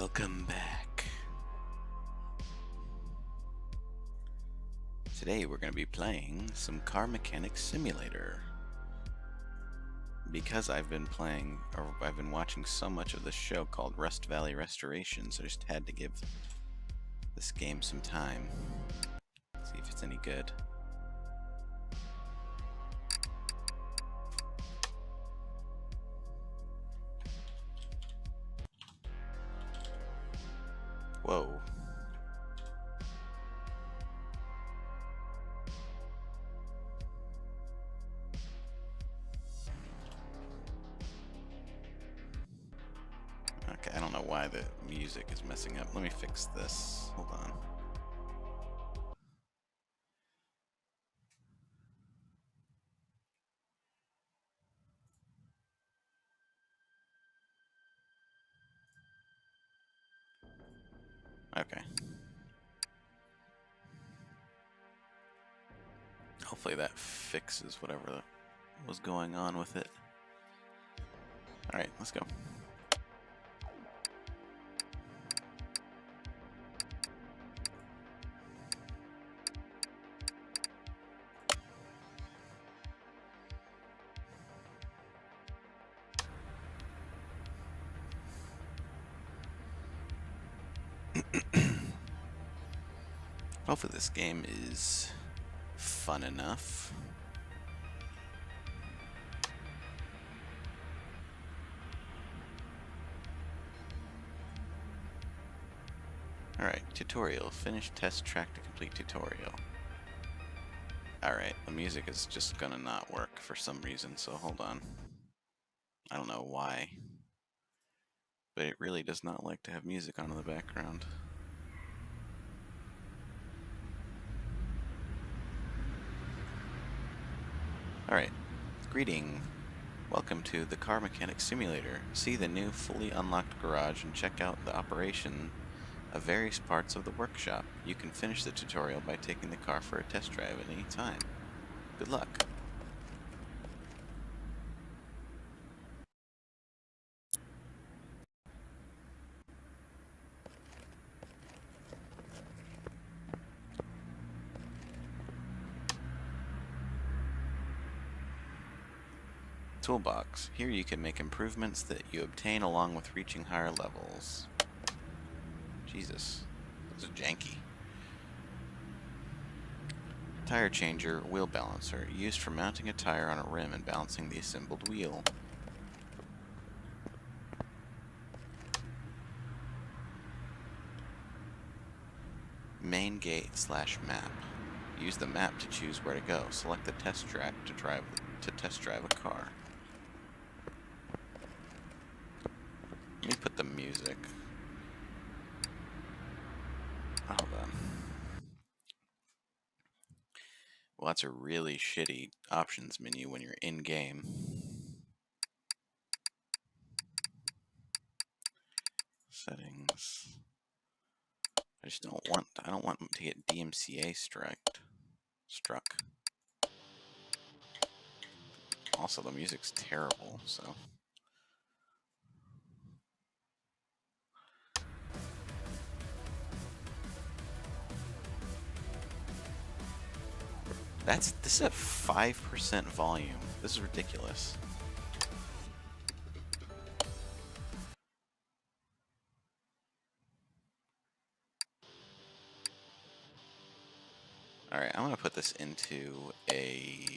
Welcome back. Today we're going to be playing some Car Mechanic Simulator. Because I've been watching so much of this show called Rust Valley Restorations, I just had to give this game some time. See if it's any good. Whoa. Okay, I don't know why the music is messing up. Let me fix this. Hold on. Okay. Hopefully that fixes whatever was going on with it. Alright, let's go. Hopefully this game is fun enough. Alright, tutorial. Finish test track to complete tutorial. Alright, the music is just gonna not work for some reason, so hold on. I don't know why. But it really does not like to have music on in the background. Alright, greeting. Welcome to the Car Mechanic Simulator. See the new fully unlocked garage and check out the operation of various parts of the workshop. You can finish the tutorial by taking the car for a test drive at any time. Good luck. Toolbox. Here you can make improvements that you obtain along with reaching higher levels. Jesus, this is janky. Tire changer, wheel balancer, used for mounting a tire on a rim and balancing the assembled wheel. Main gate / map. Use the map to choose where to go. Select the test track to test drive a car. Let me put the music. Hold on. Well, that's a really shitty options menu when you're in game. Settings. I don't want to get DMCA struck. Also, the music's terrible, so. This is at 5% volume. This is ridiculous. Alright, I'm gonna put this into a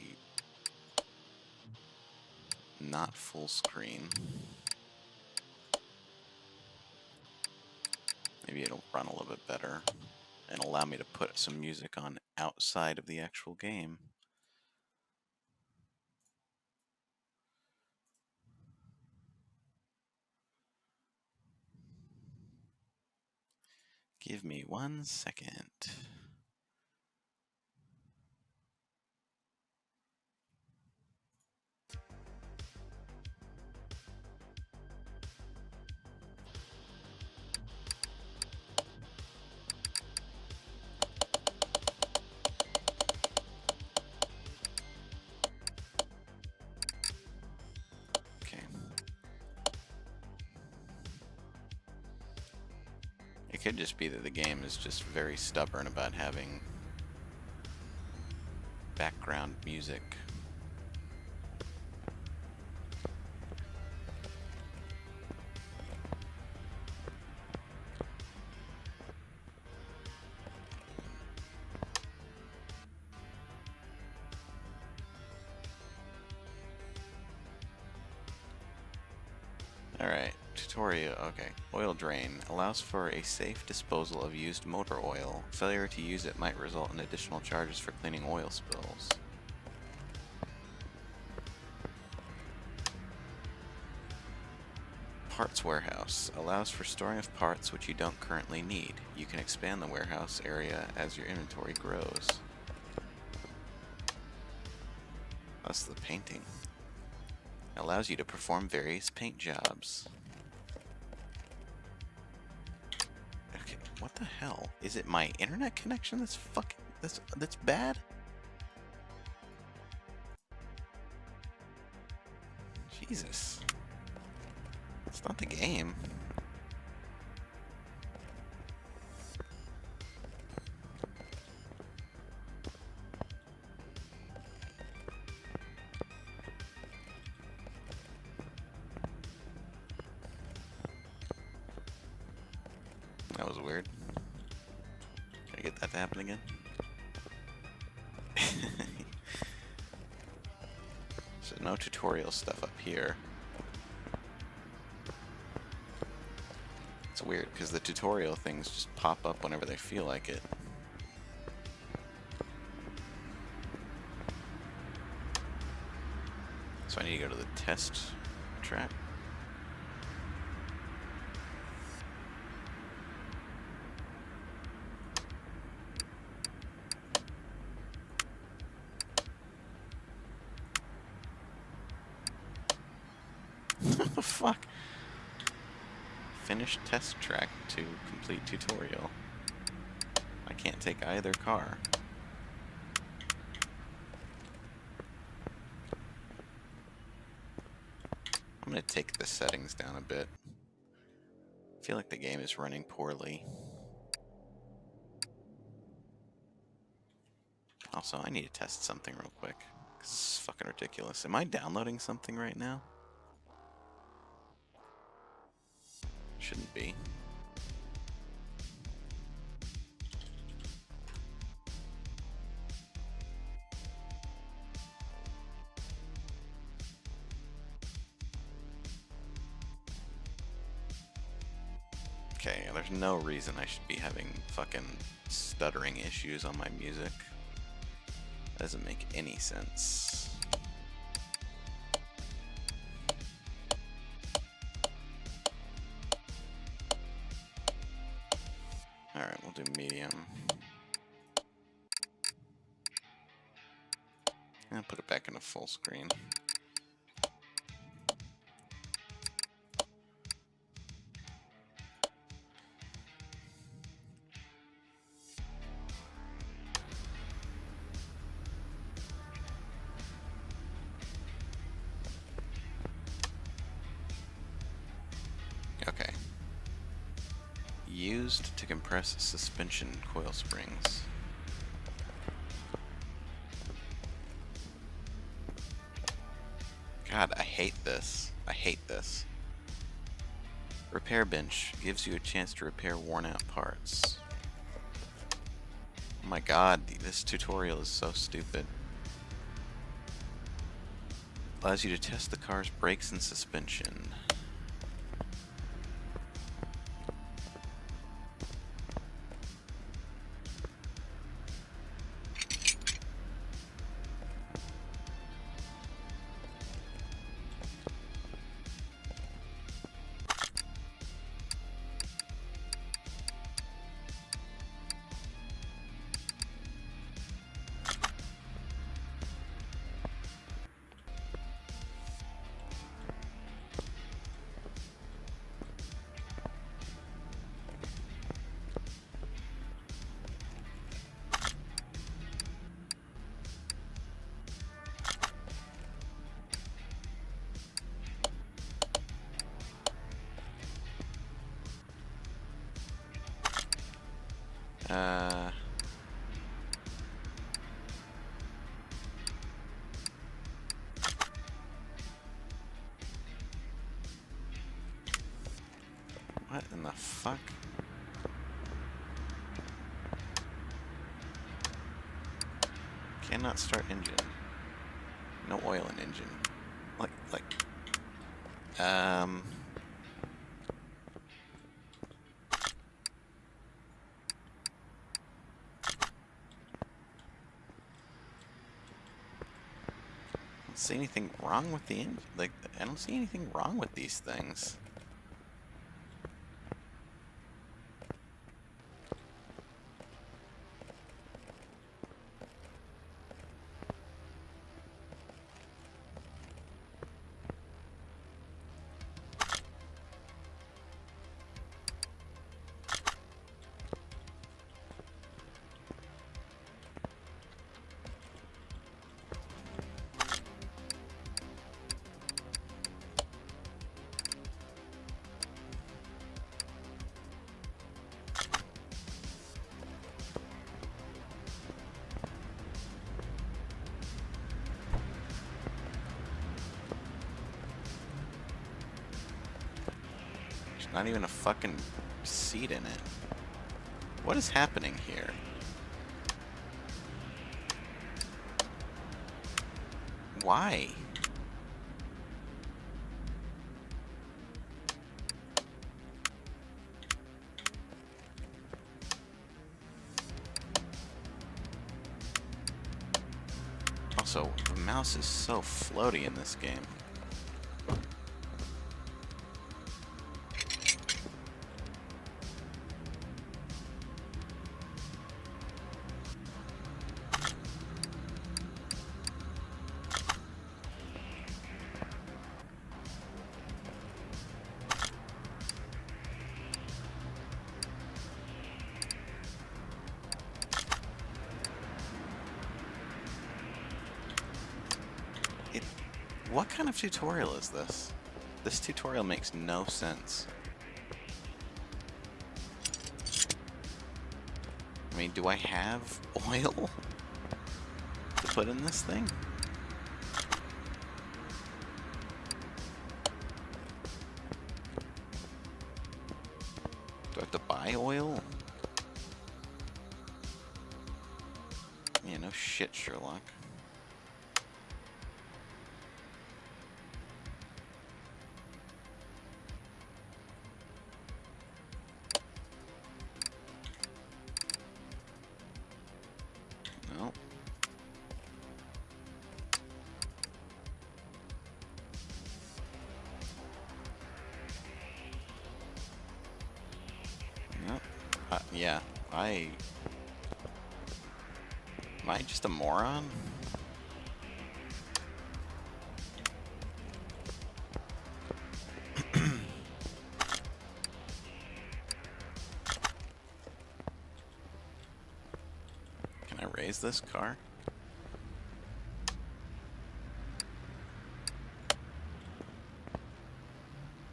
not full screen. Maybe it'll run a little bit better and allow me to put some music on outside of the actual game. Give me 1 second. It could just be that the game is just very stubborn about having background music. Alright, tutorial, okay. Oil drain allows for a safe disposal of used motor oil. Failure to use it might result in additional charges for cleaning oil spills. Parts warehouse allows for storing of parts which you don't currently need. You can expand the warehouse area as your inventory grows. That's the painting. Allows you to perform various paint jobs. Okay, what the hell? Is it my internet connection that's fucking that's bad? Jesus. It's not the game. That was weird. Can I get that to happen again? So no tutorial stuff up here. It's weird because the tutorial things just pop up whenever they feel like it. So I need to go to the test track. What the fuck? Finish test track to complete tutorial. I can't take either car. I'm gonna take the settings down a bit. I feel like the game is running poorly. Also, I need to test something real quick. This is fucking ridiculous. Am I downloading something right now? Shouldn't be. Okay, there's no reason I should be having fucking stuttering issues on my music. That doesn't make any sense. Alright, we'll do medium. And put it back into full screen. Okay. Used to compress suspension coil springs. God, I hate this. I hate this. Repair bench gives you a chance to repair worn out parts. Oh my god, this tutorial is so stupid. Allows you to test the car's brakes and suspension. What in the fuck? Cannot start engine. No oil in engine. I don't see anything wrong with the engine. Like, I don't see anything wrong with these things. Not even a fucking seat in it. What is happening here? Why? Also, the mouse is so floaty in this game. What kind of tutorial is this? This tutorial makes no sense. I mean, do I have oil to put in this thing? Do I have to buy oil? Yeah, no shit, Sherlock. No. No. Yeah, am I just a moron? Can I raise this car?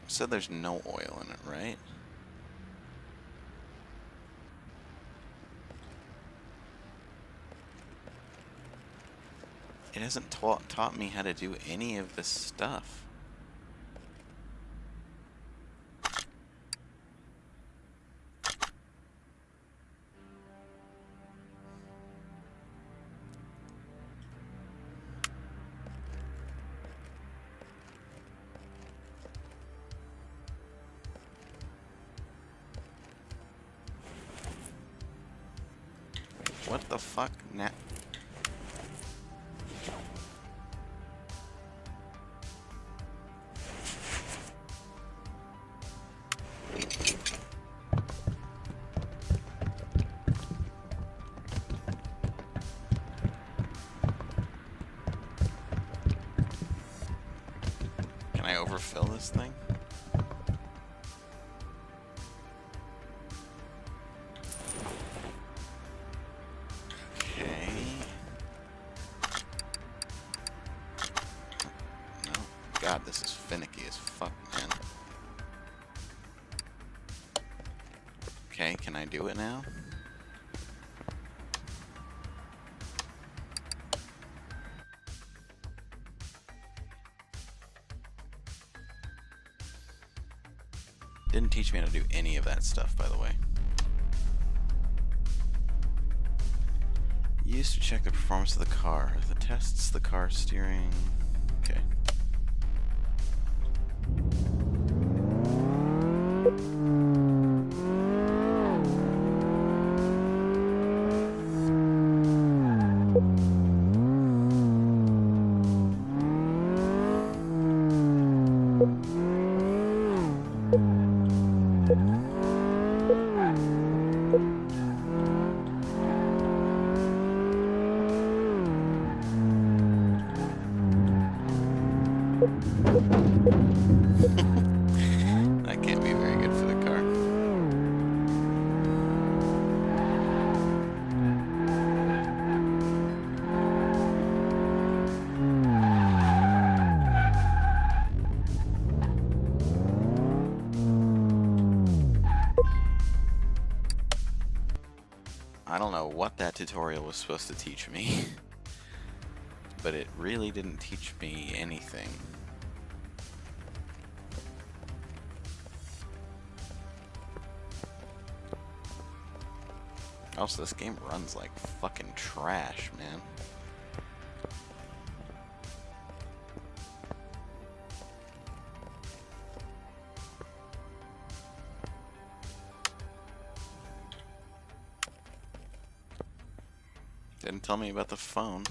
Said there's no oil in it, right? It hasn't taught me how to do any of this stuff. What the fuck now? Can I overfill this thing? Okay. No. God, this is finicky as fuck, man. Okay, can I do it now? Didn't teach me how to do any of that stuff, by the way. Used to check the performance of the car. The tests, the car steering. Okay. That can't be very good for the car. I don't know what that tutorial was supposed to teach me, but it really didn't teach me anything. Also, this game runs like fucking trash, man. Didn't tell me about the phone.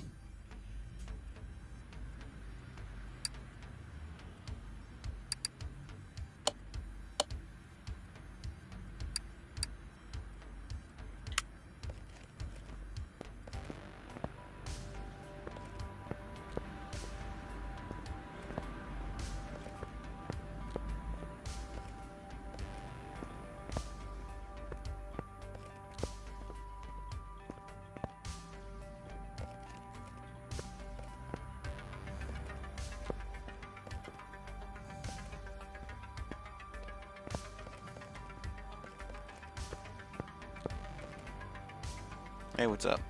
Hey, what's up?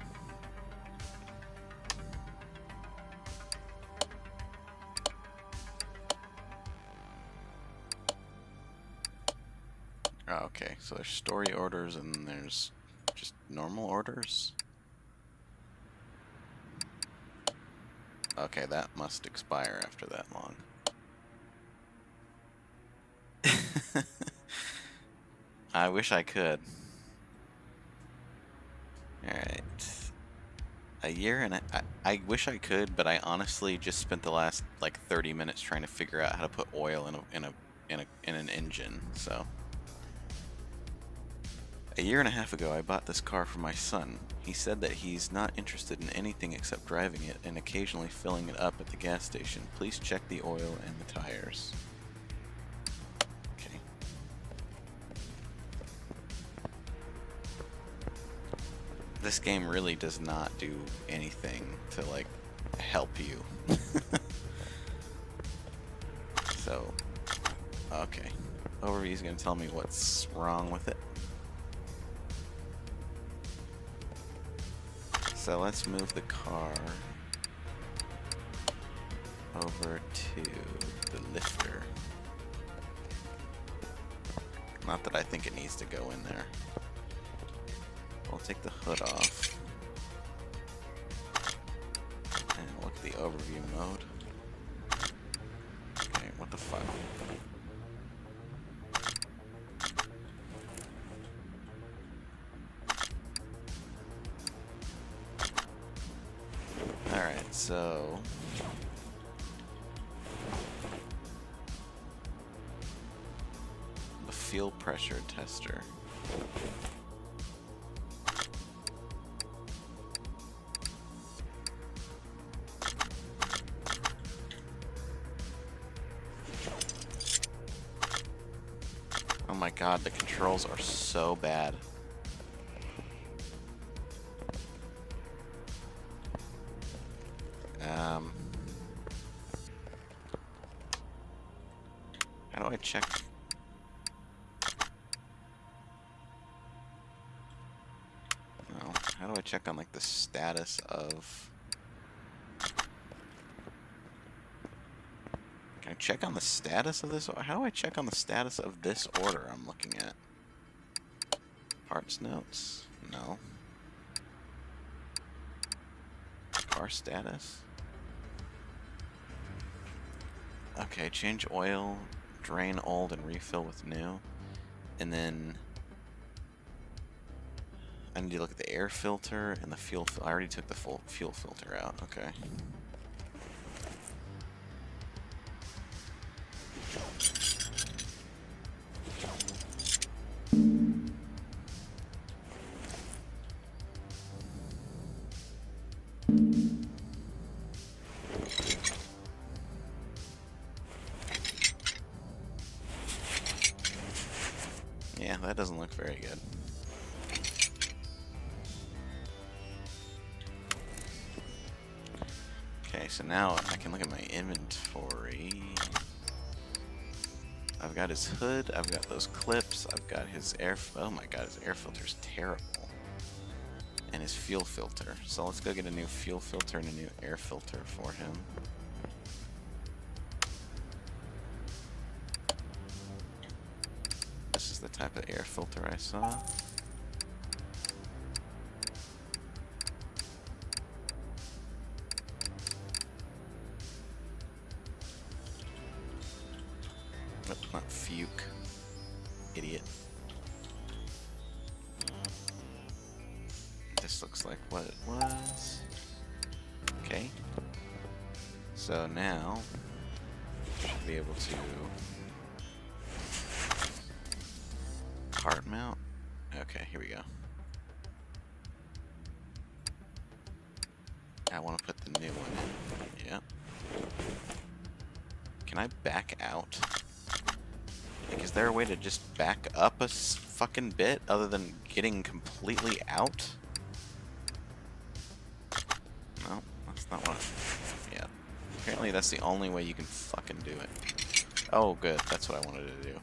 Oh, okay, so there's story orders and there's just normal orders? Okay, that must expire after that long. I wish I could. Alright. A year and I wish I could, but I honestly just spent the last like 30 minutes trying to figure out how to put oil in an engine, so. A year and a half ago, I bought this car for my son. He said that he's not interested in anything except driving it and occasionally filling it up at the gas station. Please check the oil and the tires. Okay. This game really does not do anything to, like, help you. So, okay. Overview is going to tell me what's wrong with it. So let's move the car over to the lifter. Not that I think it needs to go in there. We'll take the hood off. And look at the overview mode. Okay, what the fuck? Alright, so the fuel pressure tester. Oh my god, the controls are so bad. How do I check? No, how do I check on like the status of? Can I check on the status of this? How do I check on the status of this order I'm looking at? Parts notes? No. Car status? Okay, change oil, drain old and refill with new. And then I need to look at the air filter and the fuel. I already took the full fuel filter out. Okay. Yeah, that doesn't look very good. Okay, so now I can look at my inventory. I've got his hood, I've got those clips, I've got his air... Oh my god, his air filter's terrible. And his fuel filter. So let's go get a new fuel filter and a new air filter for him. This is the type of air filter I saw. Nope, not Fuke. Idiot. This looks like what it was. Okay. So now, should be able to cart mount. Okay, here we go. I want to put the new one in. Yep. Can I back out? Like, is there a way to just back up a fucking bit other than getting completely out? No, that's not what. Yeah. Apparently that's the only way you can fucking do it. Oh, good. That's what I wanted to do.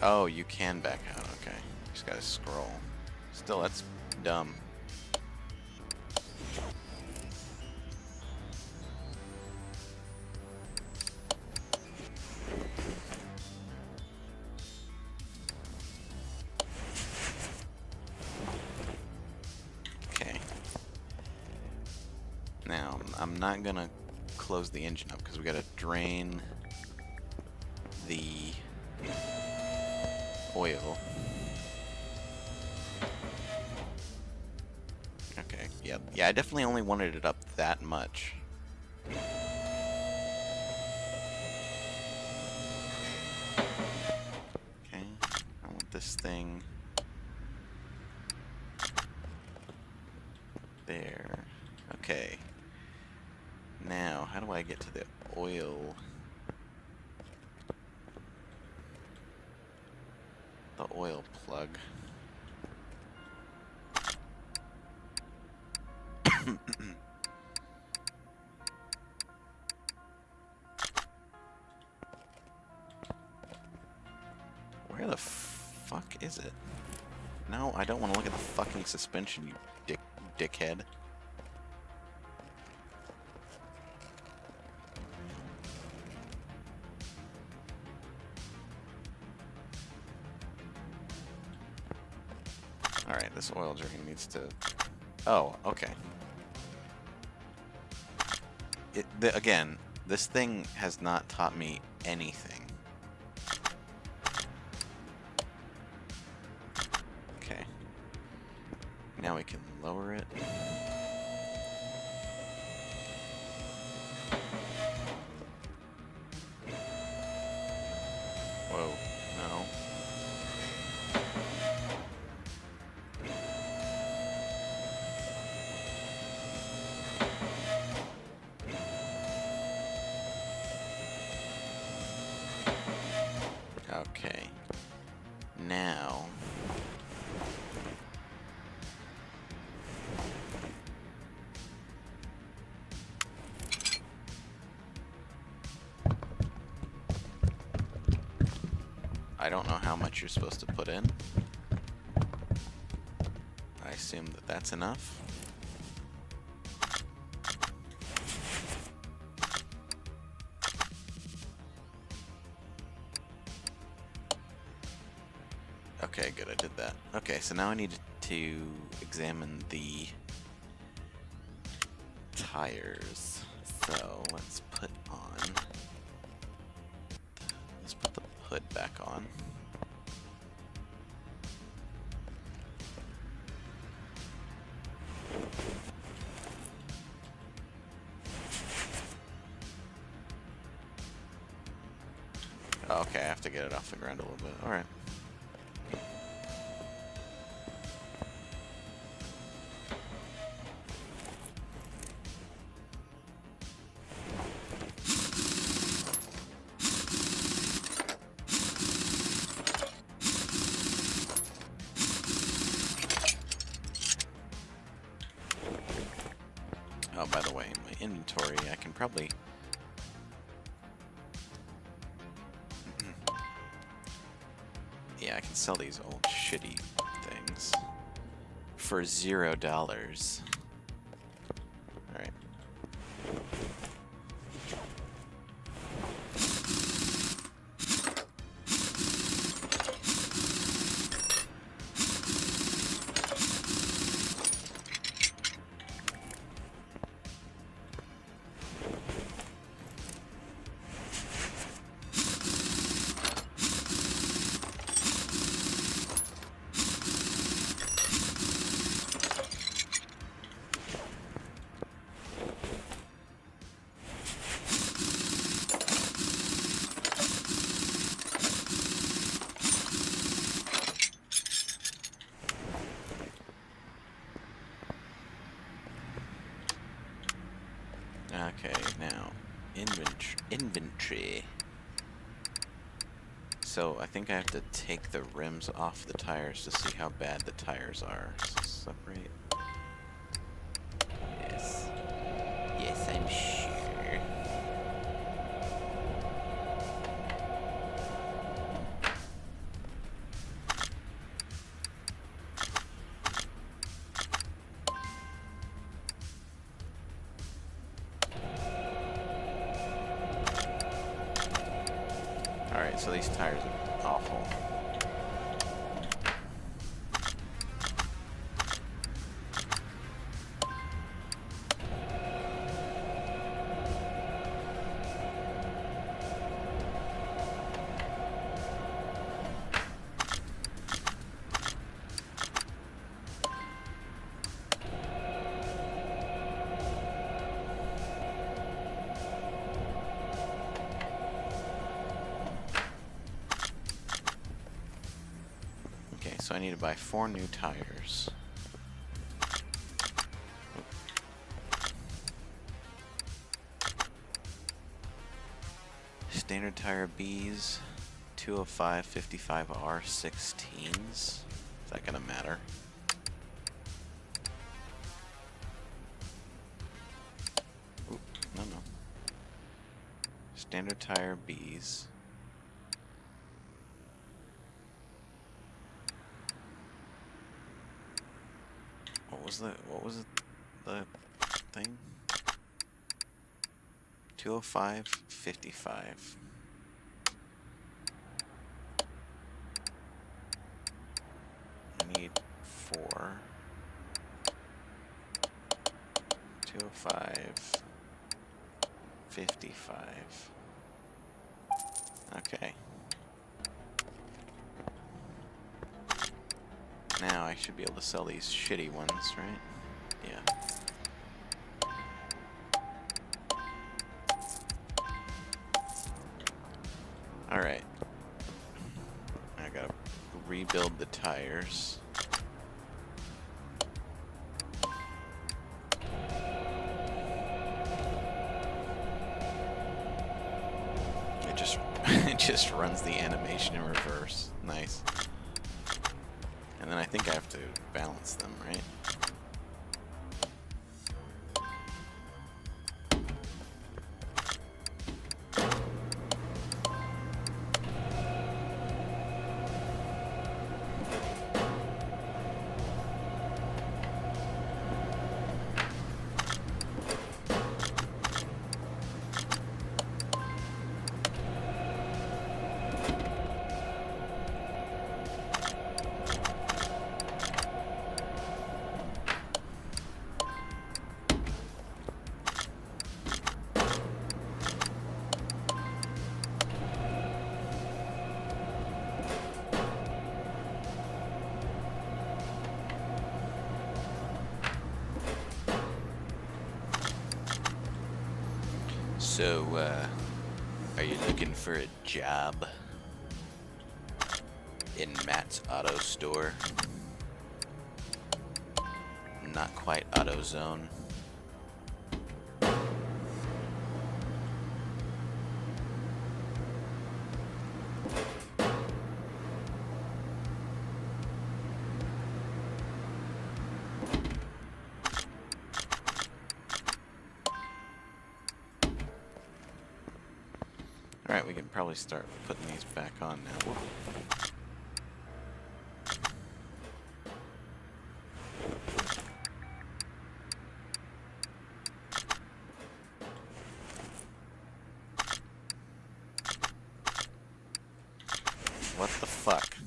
Oh, you can back out. Okay. Just gotta scroll. Still, that's dumb. Okay. Now, I'm not gonna close the engine up because we gotta drain the oil. Okay, yep. Yeah, I definitely only wanted it up that much. Okay, I want this thing there. Okay. Now, how do I get to the oil? The oil plug. Where the fuck is it? No, I don't want to look at the fucking suspension, you dickhead. Alright, this oil drain needs to... Oh, okay. Again, this thing has not taught me anything. Okay. Now we can lower it. Whoa, no. Okay. Now, I don't know how much you're supposed to put in. I assume that that's enough. Okay, good, I did that. Okay, so now I need to examine the tires. So let's put the hood back on. Okay, I have to get it off the ground a little bit. Alright. Oh, by the way, my inventory, I can probably... Yeah, I can sell these old shitty things for $0. Alright. Okay, now, inventory. So, I think I have to take the rims off the tires to see how bad the tires are. So, separate. Yes. Yes, I'm sure. Alright, so these tires are awful. So I need to buy 4 new tires. Standard tire Bs, 205 55R 16s. Is that gonna matter? Ooh, no. Standard tire Bs. What was the thing? 205 55. I need 4. 205 55. Okay. Now I should be able to sell these shitty ones, right? Yeah. Alright. I gotta rebuild the tires. It just runs the animation in reverse. Nice. And then I think I have to balance them, right? So, are you looking for a job in Matt's Auto Store? Not quite AutoZone. Alright, we can probably start putting these back on now. What the fuck?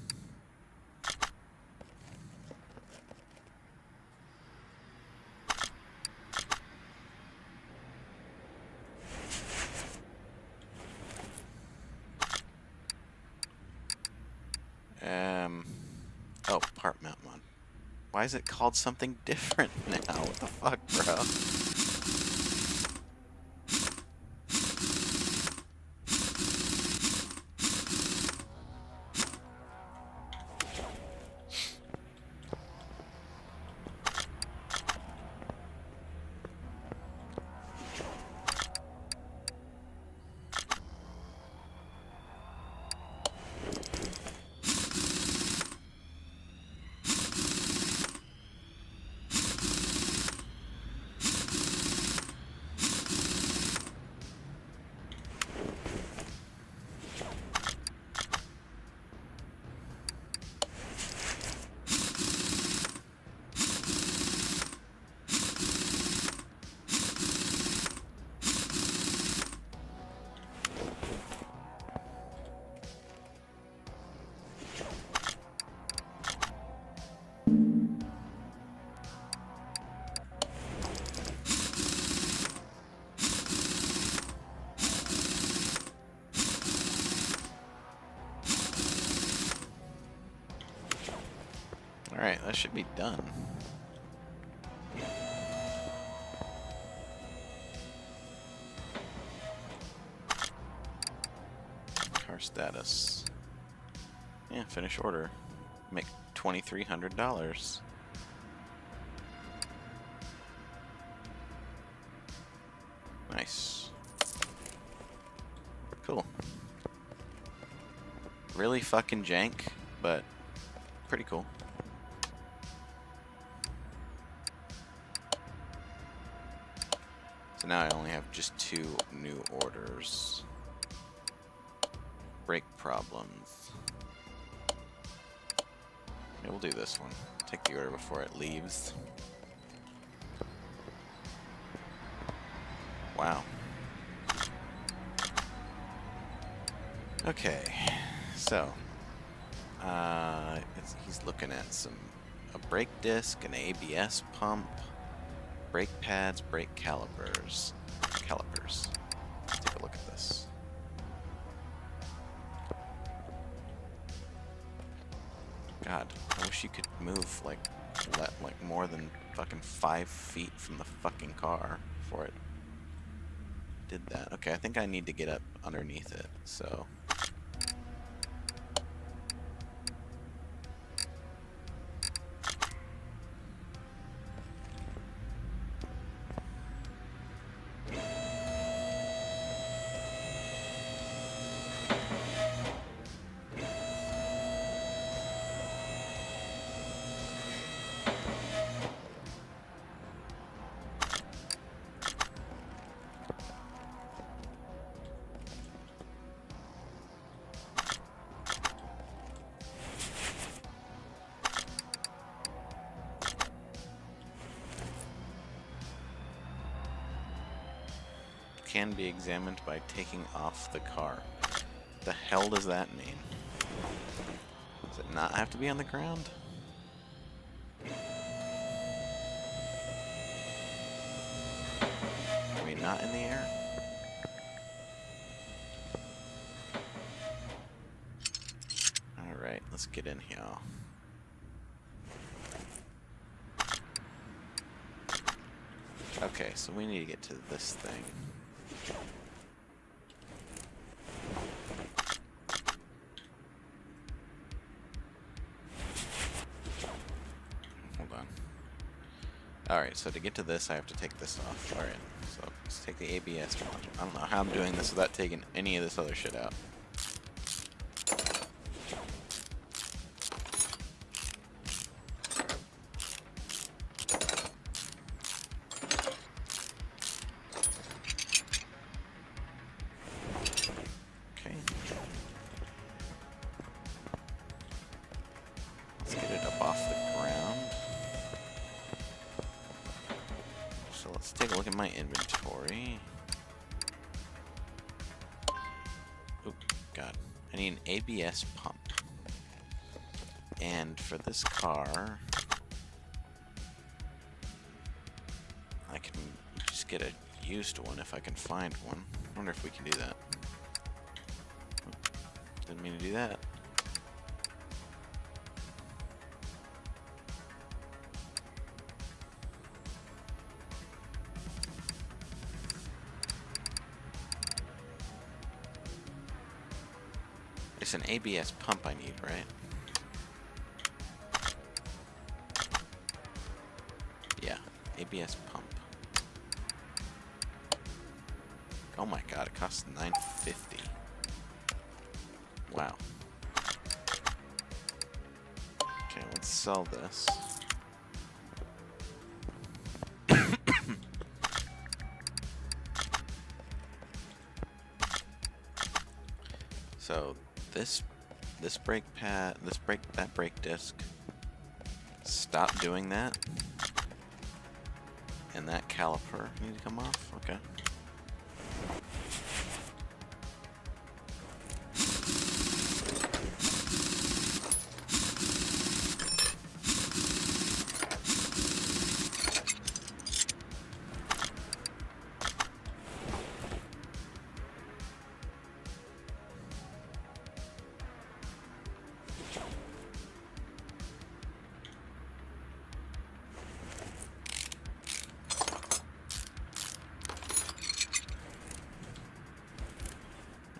Oh, part mount mod. Why is it called something different now? What the fuck, bro? Alright, that should be done. Car status. Yeah, finish order. Make $2,300. Nice. Cool. Really fucking jank, but pretty cool. So now I only have just 2 new orders. Brake problems. Yeah, we'll do this one. Take the order before it leaves. Wow. Okay, so he's looking at a brake disc, an ABS pump, brake pads, brake calipers. Let's take a look at this. God, I wish you could move like more than fucking 5 feet from the fucking car before it did that. Okay, I think I need to get up underneath it, so. Can be examined by taking off the car. The hell does that mean? Does it not have to be on the ground? I mean, not in the air? Alright, let's get in here. Okay, so we need to get to this thing. Alright, so to get to this, I have to take this off. Alright, so let's take the ABS module. I don't know how I'm doing this without taking any of this other shit out. Okay. Let's get it up off the ground. So let's take a look at my inventory. Oop, God. I need an ABS pump. And for this car, I can just get a used one if I can find one. I wonder if we can do that. Oop, didn't mean to do that. It's an ABS pump I need, right? Yeah, ABS pump. Oh my god, it costs $9.50. Wow. Okay, let's sell this. So this brake pad, that brake disc, stop doing that, and that caliper need to come off. Okay.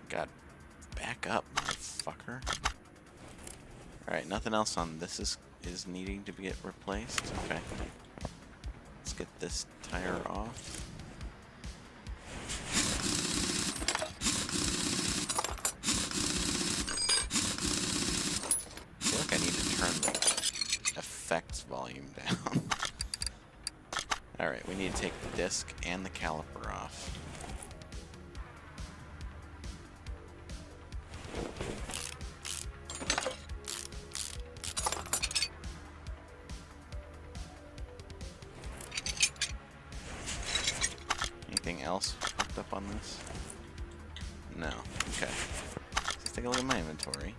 God, back up, motherfucker. Alright, nothing else on this is needing to get replaced. Okay. Let's get this tire off. I feel like I need to turn the effects volume down. Alright, we need to take the disc and the caliper off. Anything else fucked up on this? No. Okay. Let's take a look at my inventory.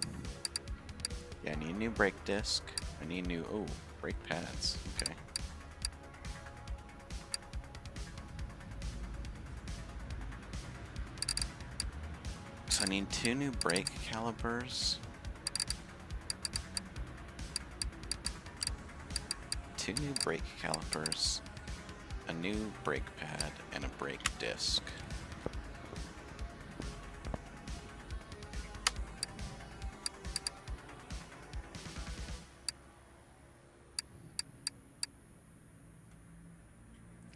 Yeah, I need a new brake disc. I need new... oh, brake pads. Okay. So I need 2 new brake calipers. 2 new brake calipers. A new brake pad and a brake disc.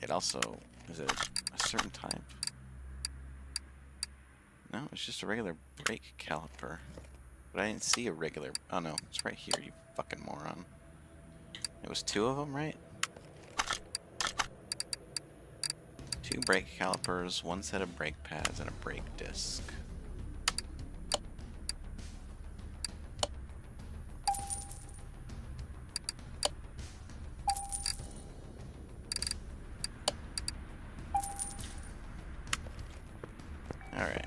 It also, is it a certain type? No, it's just a regular brake caliper. But I didn't see a regular, oh no, it's right here, you fucking moron. It was 2 of them, right? 2 brake calipers, 1 set of brake pads, and a brake disc. Alright.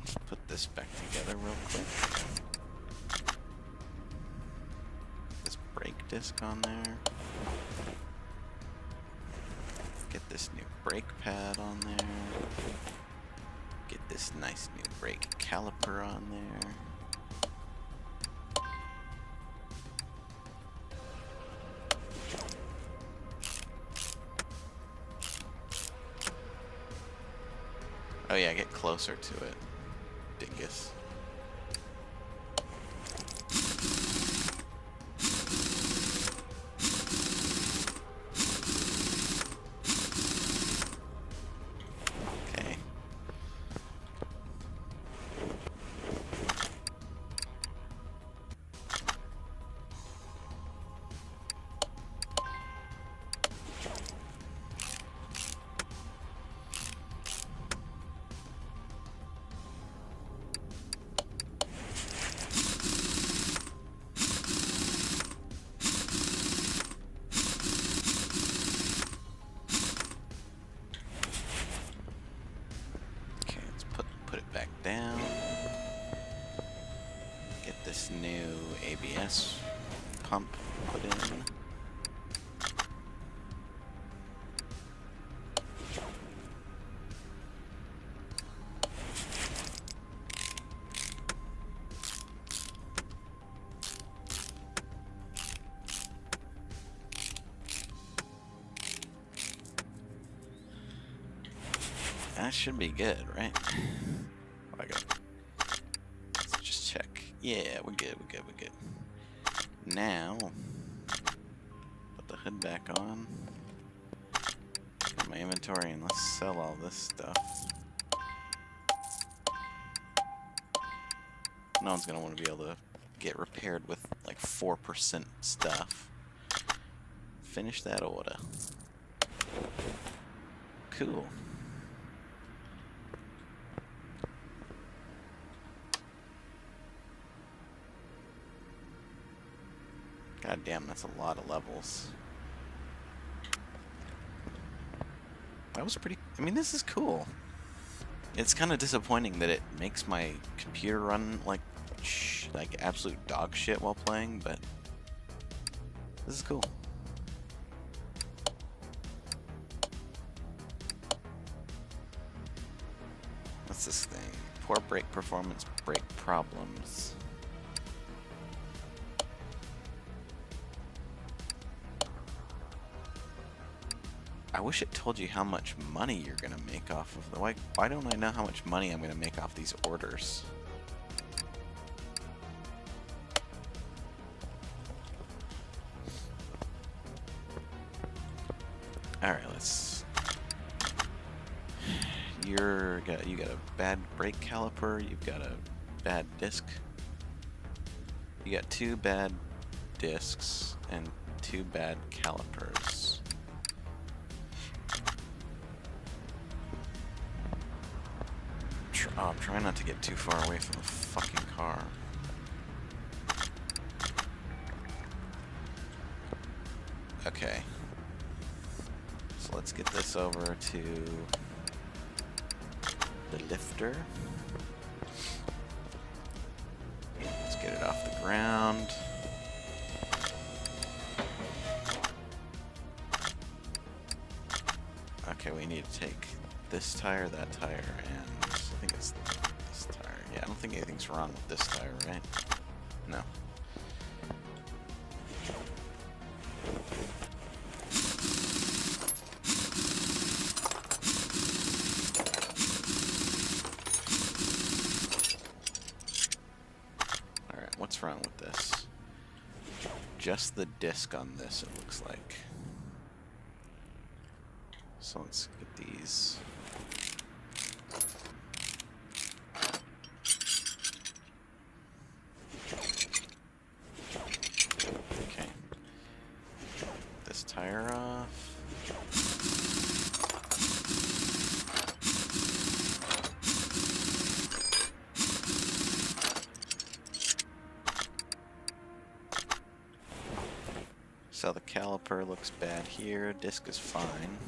Let's put this back together real quick. This brake disc on there. Get this new brake pad on there. Get this nice new brake caliper on there. Oh yeah, get closer to it, dingus. new ABS pump put in. That should be good, right? I got. Let's just check. Yeah, we're good. We're good. We're good. Now, put the hood back on. Got my inventory, and let's sell all this stuff. No one's gonna want to be able to get repaired with like 4% stuff. Finish that order. Cool. God damn, that's a lot of levels. That was pretty... I mean, this is cool. It's kind of disappointing that it makes my computer run like absolute dog shit while playing, but this is cool. What's this thing? Poor brake performance, brake problems. I wish it told you how much money you're gonna make off of the... Why don't I know how much money I'm gonna make off these orders? Alright, let's... You got a bad brake caliper, you've got a bad disc. You got 2 bad discs and 2 bad calipers. I'm trying not to get too far away from the fucking car. Okay. So let's get this over to the lifter. Let's get it off the ground. Okay, we need to take this tire, that tire, and I think it's this tire. Yeah, I don't think anything's wrong with this tire, right? No. Alright, what's wrong with this? Just the disc on this, it looks like. So let's get these. Okay. This tire off. So the caliper looks bad here. Disc is fine.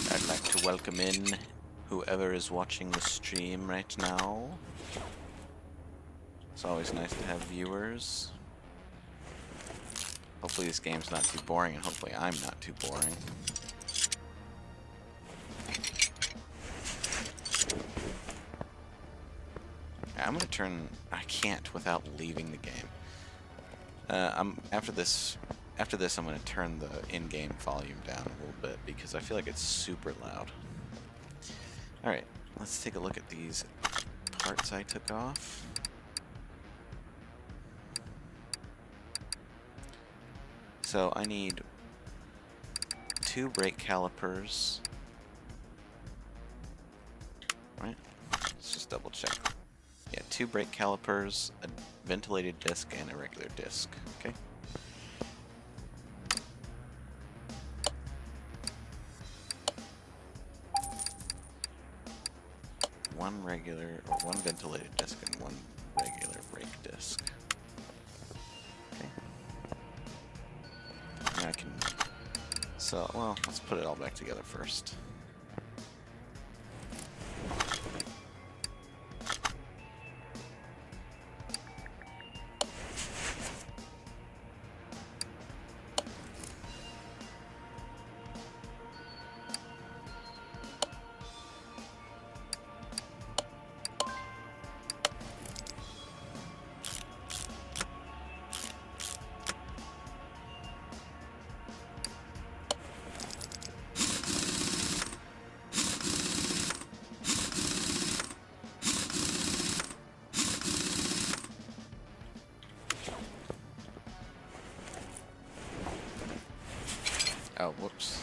I'd like to welcome in whoever is watching the stream right now. It's always nice to have viewers. Hopefully this game's not too boring, and hopefully I'm not too boring. I'm gonna turn... I can't without leaving the game. After this, I'm gonna turn the in-game volume down a little bit because I feel like it's super loud. Alright, let's take a look at these parts I took off. So I need 2 brake calipers. Right? Let's just double check. Yeah, 2 brake calipers, a ventilated disc, and a regular disc. Okay. one regular, or one ventilated disc and one regular brake disc. Okay. And I can... So, well, let's put it all back together first. Oh, whoops.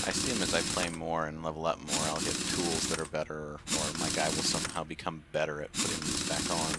I assume as I play more and level up more, I'll get tools that are better, or my guy will somehow become better at putting these back on.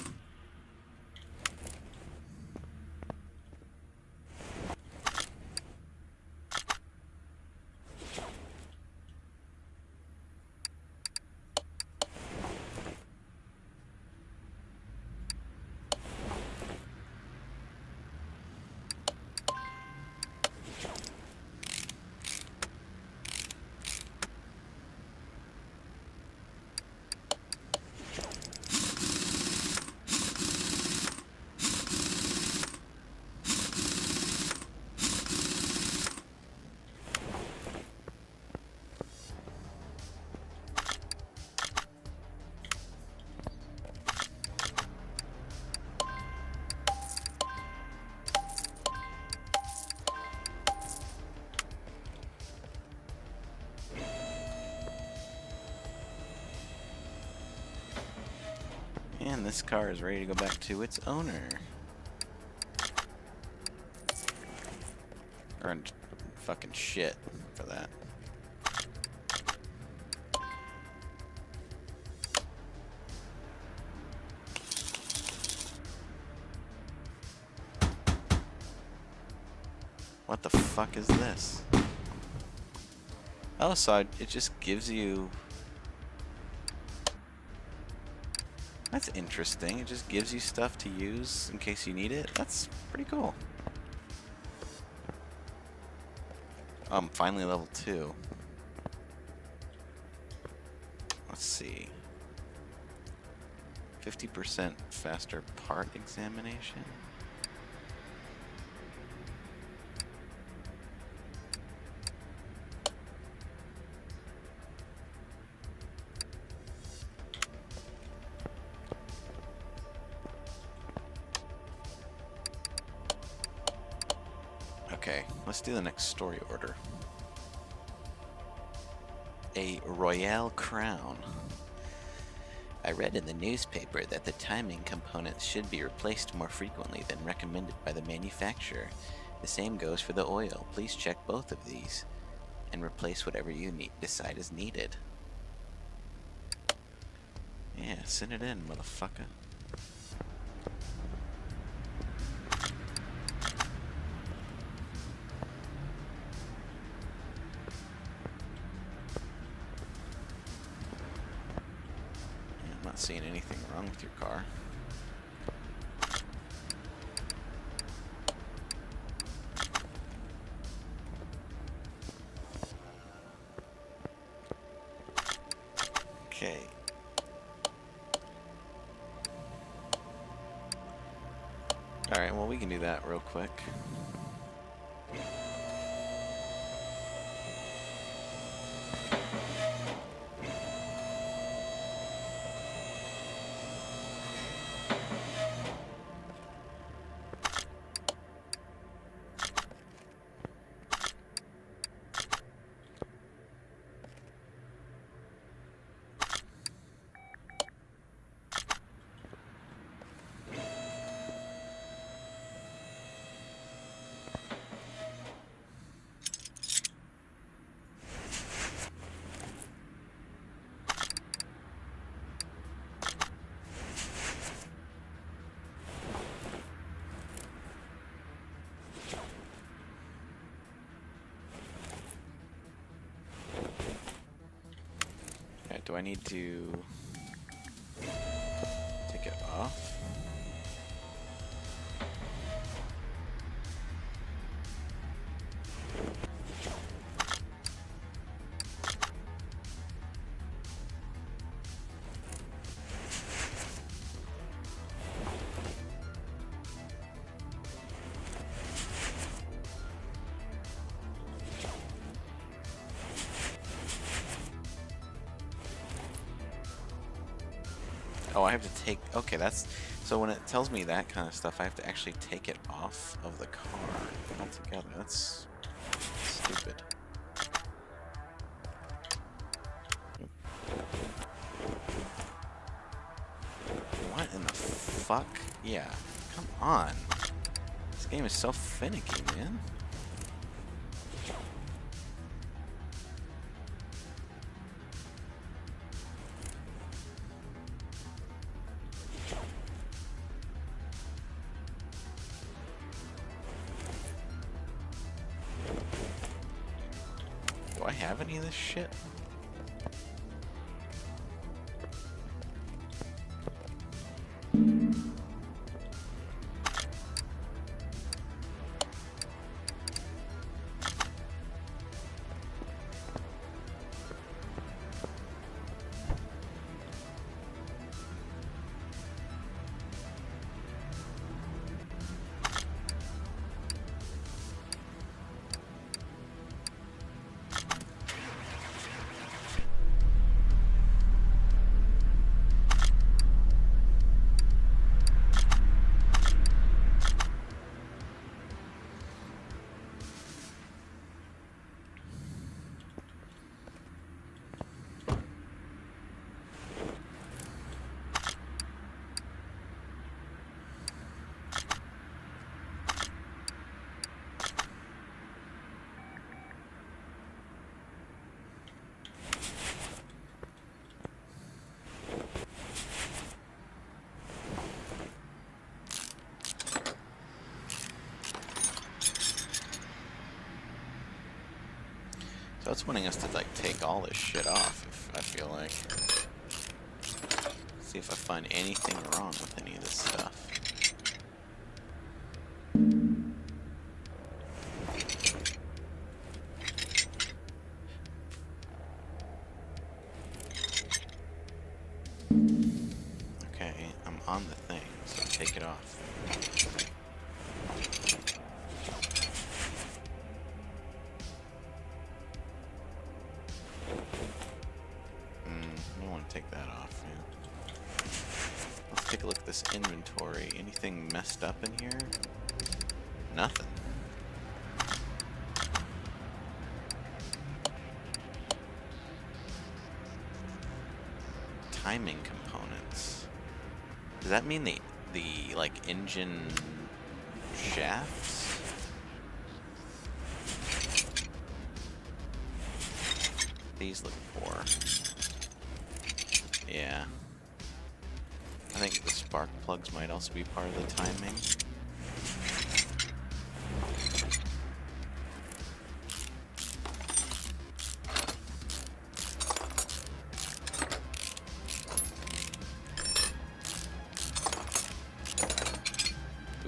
And this car is ready to go back to its owner. Earned fucking shit for that. What the fuck is this? Oh, so it just gives you... That's interesting. It just gives you stuff to use in case you need it. That's pretty cool. Finally level 2. Let's see. 50% faster part examination. Okay, let's do the next story order. A Royale Crown. I read in the newspaper that the timing components should be replaced more frequently than recommended by the manufacturer. The same goes for the oil. Please check both of these and replace whatever you decide is needed. Yeah, send it in, motherfucker. Not seeing anything wrong with your car. Okay. Alright, well we can do that real quick. Alright, do I need to take it off? Oh, I have to take... Okay, that's... So when it tells me that kind of stuff, I have to actually take it off of the car altogether. That's stupid. What in the fuck? Yeah, come on. This game is so finicky, man. Do I have any of this shit? So it's wanting us to like take all this shit off, if I feel like. See if I find anything wrong with any of this stuff. Okay, I'm on the thing, so take it off. I don't want to take that off. Yeah. Let's take a look at this inventory. Anything messed up in here? Nothing. Timing components. Does that mean the like engine shafts? These look poor. Yeah. I think the spark plugs might also be part of the timing.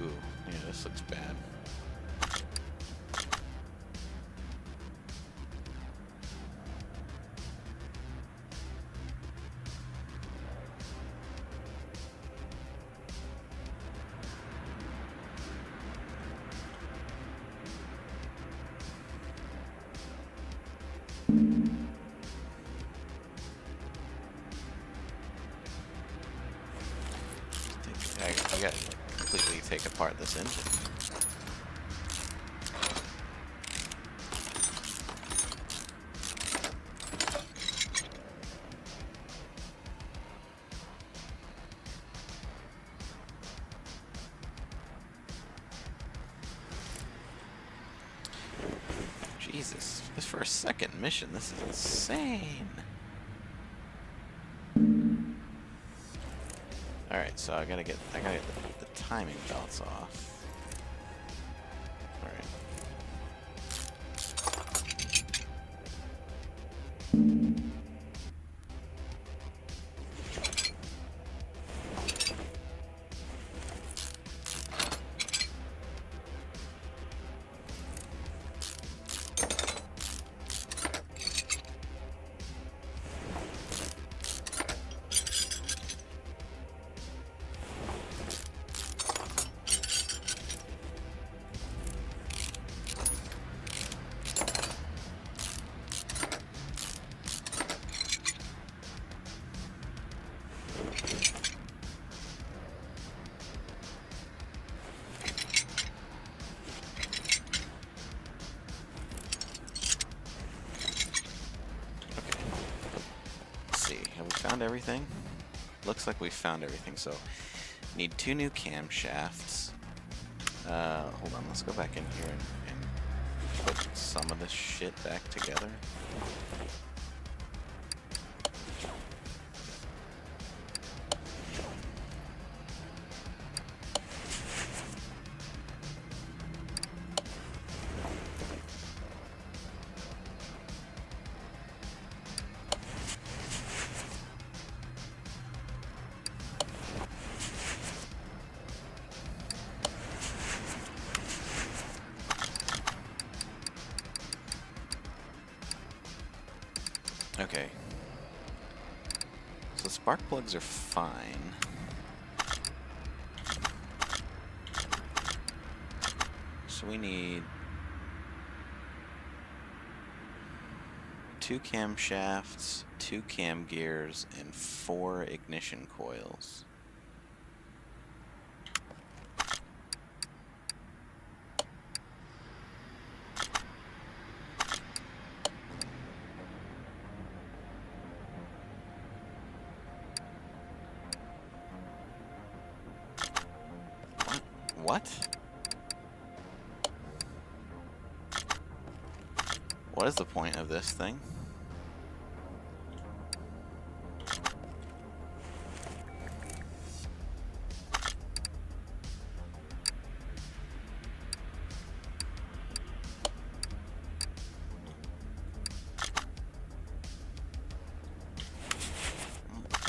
Ooh, yeah, this looks bad. I gotta completely take apart this engine. Jesus, just for a second mission, this is insane. Alright, so I gotta get the timing belts off. Alright. Have we found everything? Looks like we found everything, so need 2 new camshafts. Hold on, let's go back in here and put some of this shit back together. Okay. So spark plugs are fine. So we need 2 camshafts, 2 cam gears, and 4 ignition coils. What? What is the point of this thing?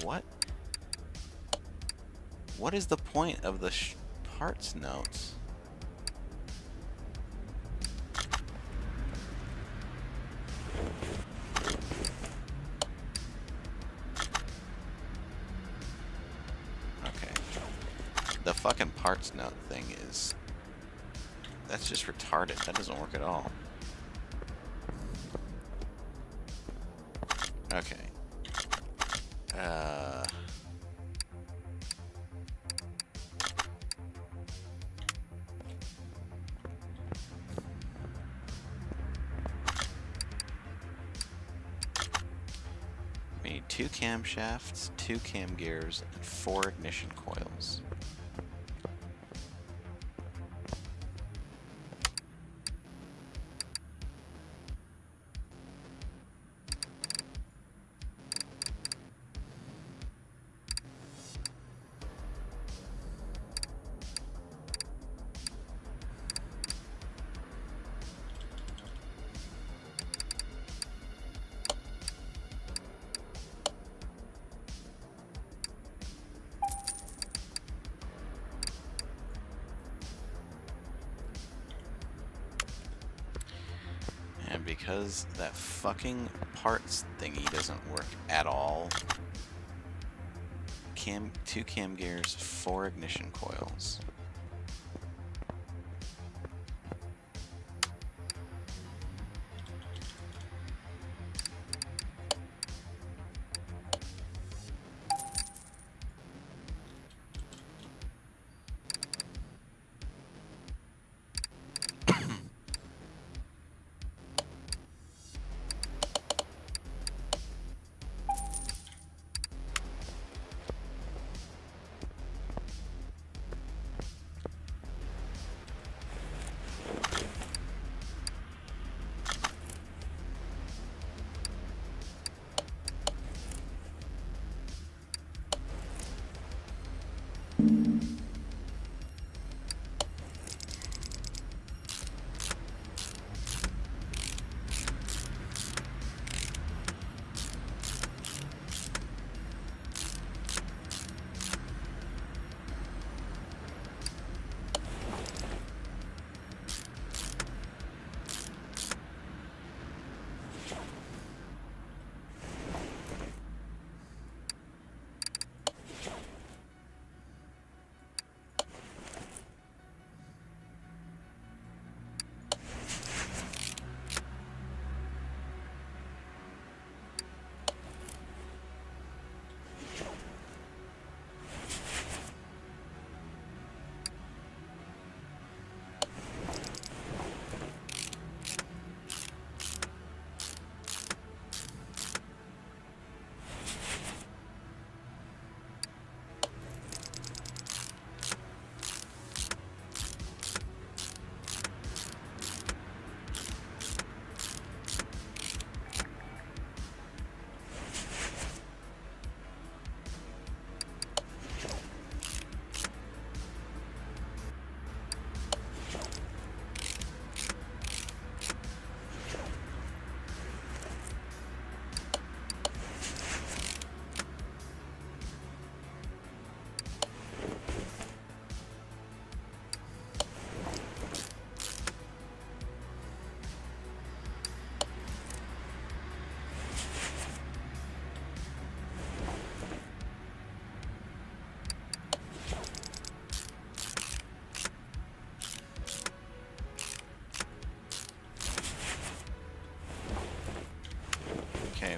What? What is the point of the parts notes? Okay. The fucking parts note thing is... that's just retarded. That doesn't work at all. Okay. We need 2 camshafts, 2 cam gears, and 4 ignition coils. And because that fucking parts thingy doesn't work at all, 2 cam gears, 4 ignition coils.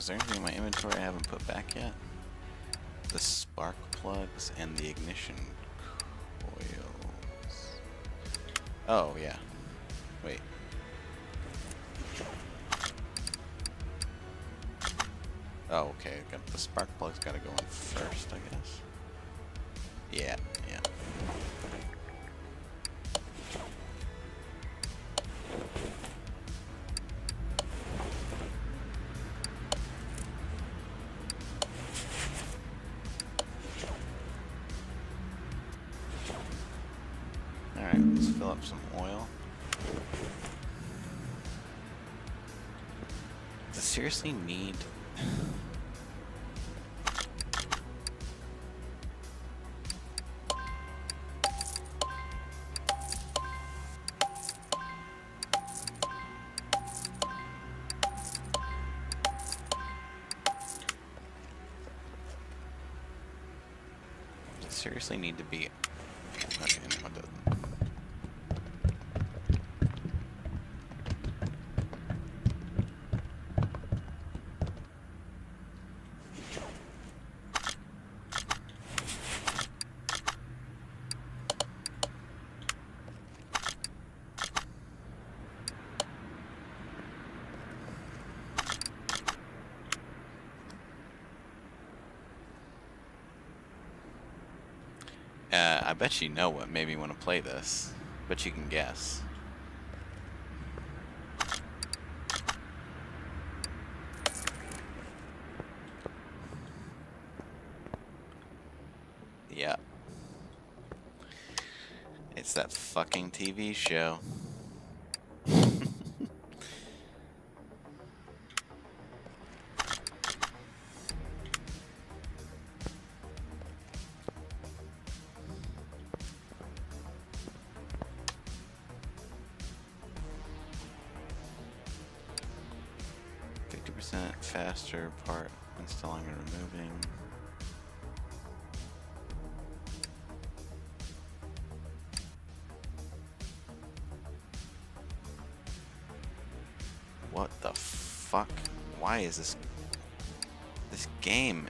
is there anything in my inventory I haven't put back yet? The spark plugs and the ignition coils. Oh, yeah. Wait. Oh, okay. The spark plug's gotta go in first, I guess. Yeah, yeah. Alright, let's fill up some oil. Does it seriously need... seriously need to be... Okay, no, it doesn't. I bet you know what made me want to play this, but you can guess. Yeah. It's that fucking TV show. 50% faster part installing and removing. What the fuck? Why is this game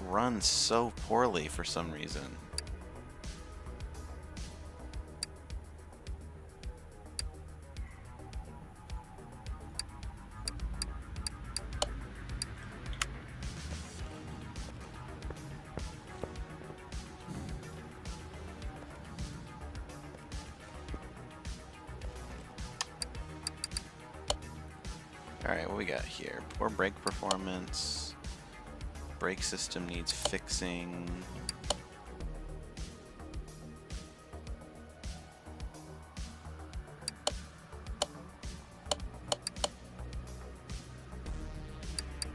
runs so poorly for some reason? Alright, what we got here? Poor brake performance. Brake system needs fixing.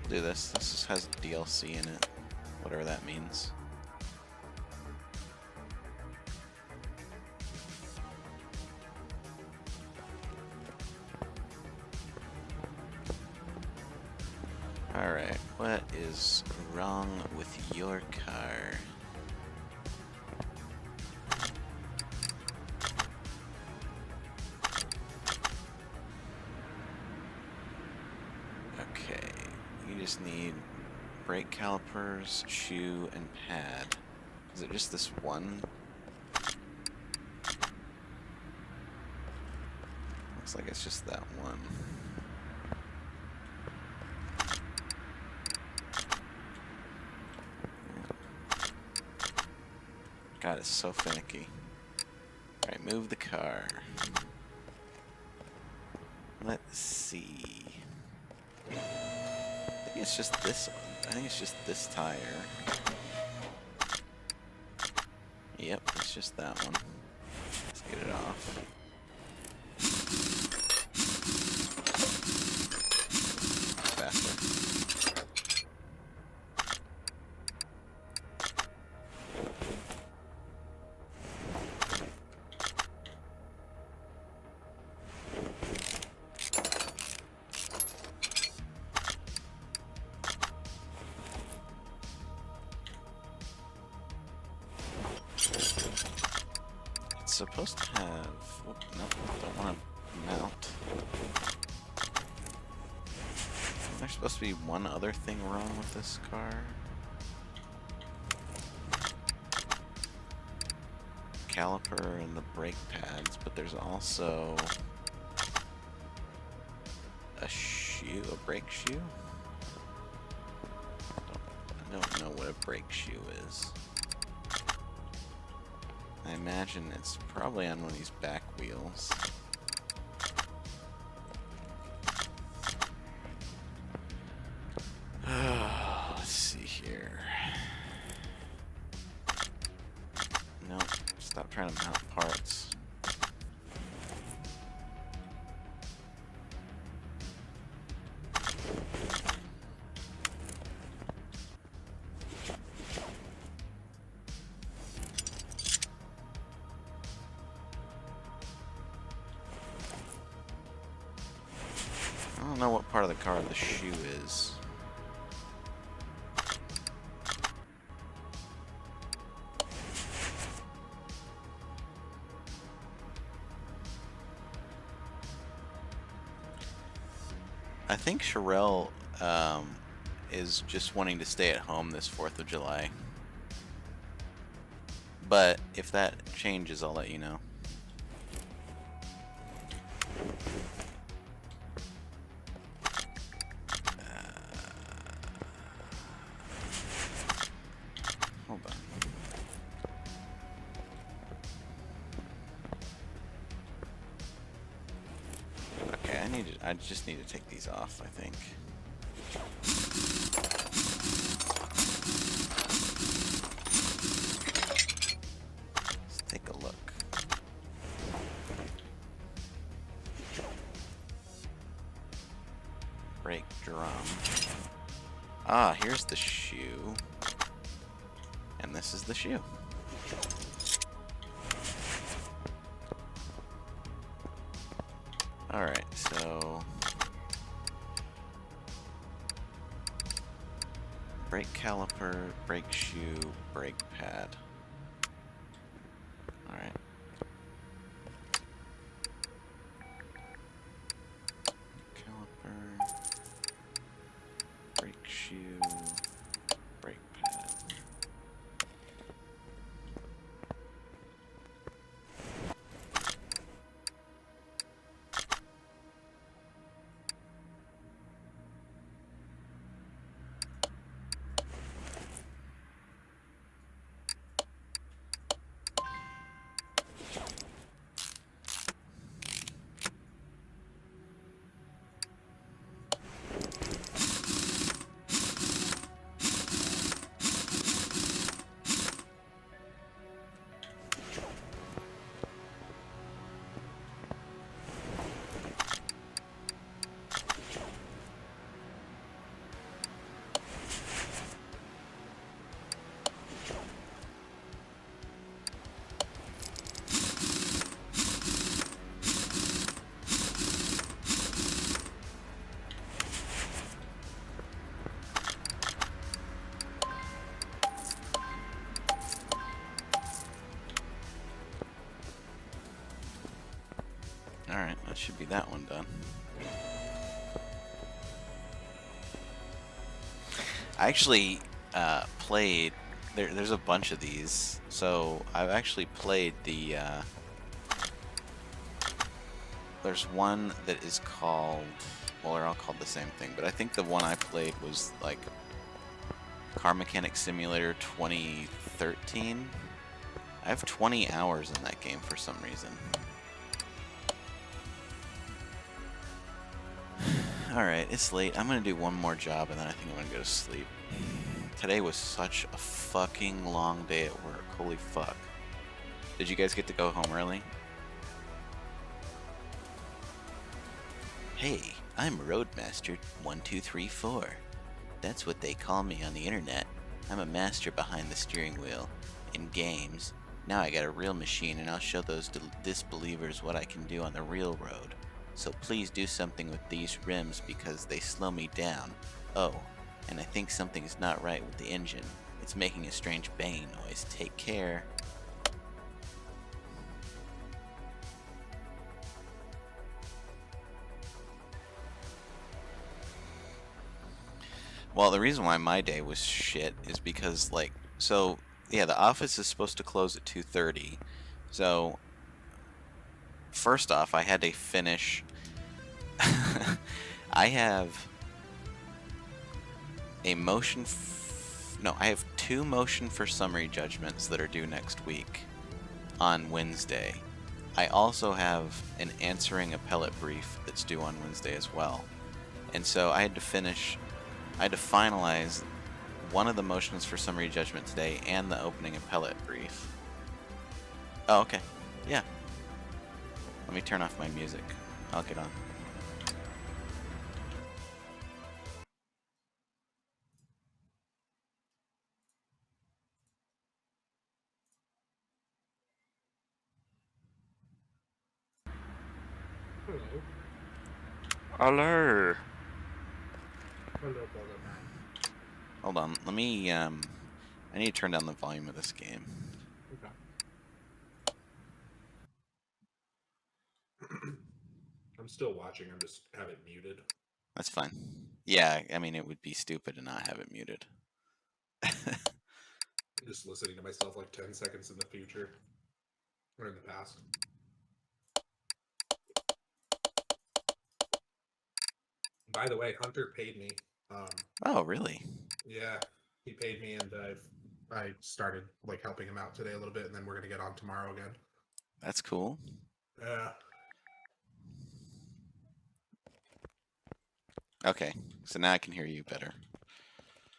Do this. This has DLC in it. Whatever that means. Alright, what is wrong with your car? Okay, you just need brake calipers, shoe, and pad. Is it just this one? Looks like it's just that one. God, it's so finicky. Alright, move the car. Let's see. I think it's just this one. I think it's just this tire. Yep, it's just that one. Let's get it off. Faster. Supposed to have... Nope, don't want to mount. There's supposed to be one other thing wrong with this car. Caliper and the brake pads, but there's also a shoe, a brake shoe? I don't know what a brake shoe is. I imagine it's probably on one of these back wheels. Let's see here. Nope, stop trying to mount parts. I don't know what part of the car the shoe is. I think Sherelle is just wanting to stay at home this 4th of July. But if that changes, I'll let you know. Hold on. Okay, I just need to take these off, I think. Let's take a look. Brake drum. Ah, here's the shoe. And this is the shoe. Alright, so brake caliper, brake shoe, brake pad. Alright. Caliper, brake shoe, brake pad. Alright, that should be that one done. I actually played, there's a bunch of these, so I've actually played the, there's one that is called, well, they're all called the same thing, but I think the one I played was like Car Mechanic Simulator 2013. I have 20 hours in that game for some reason. Alright, it's late. I'm gonna do one more job and then I think I'm gonna go to sleep. Today was such a fucking long day at work. Holy fuck. Did you guys get to go home early? Hey, I'm Roadmaster1234. That's what they call me on the internet. I'm a master behind the steering wheel. In games. Now I got a real machine and I'll show those disbelievers what I can do on the real road. So please do something with these rims because they slow me down. Oh, and I think something's not right with the engine. It's making a strange banging noise. Take care. Well, the reason why my day was shit is because, like, so, yeah, the office is supposed to close at 2:30. So, first off, I had to finish... I have a motion... No, I have 2 motion for summary judgments that are due next week on Wednesday. I also have an answering appellate brief that's due on Wednesday as well. And so I had to finalize one of the motions for summary judgment today and the opening appellate brief. Oh, okay. Yeah. Let me turn off my music. I'll get on. Hello. Hello. Hello, brother man. Hold on. Let me, I need to turn down the volume of this game. Okay. I'm still watching. I'm just have it muted. That's fine. Yeah, I mean, it would be stupid to not have it muted. Just listening to myself like 10 seconds in the future. Or in the past. By the way, Hunter paid me. Oh, really? Yeah, he paid me, and I started like helping him out today a little bit, and then we're gonna get on tomorrow again. That's cool. Yeah. Okay, so now I can hear you better.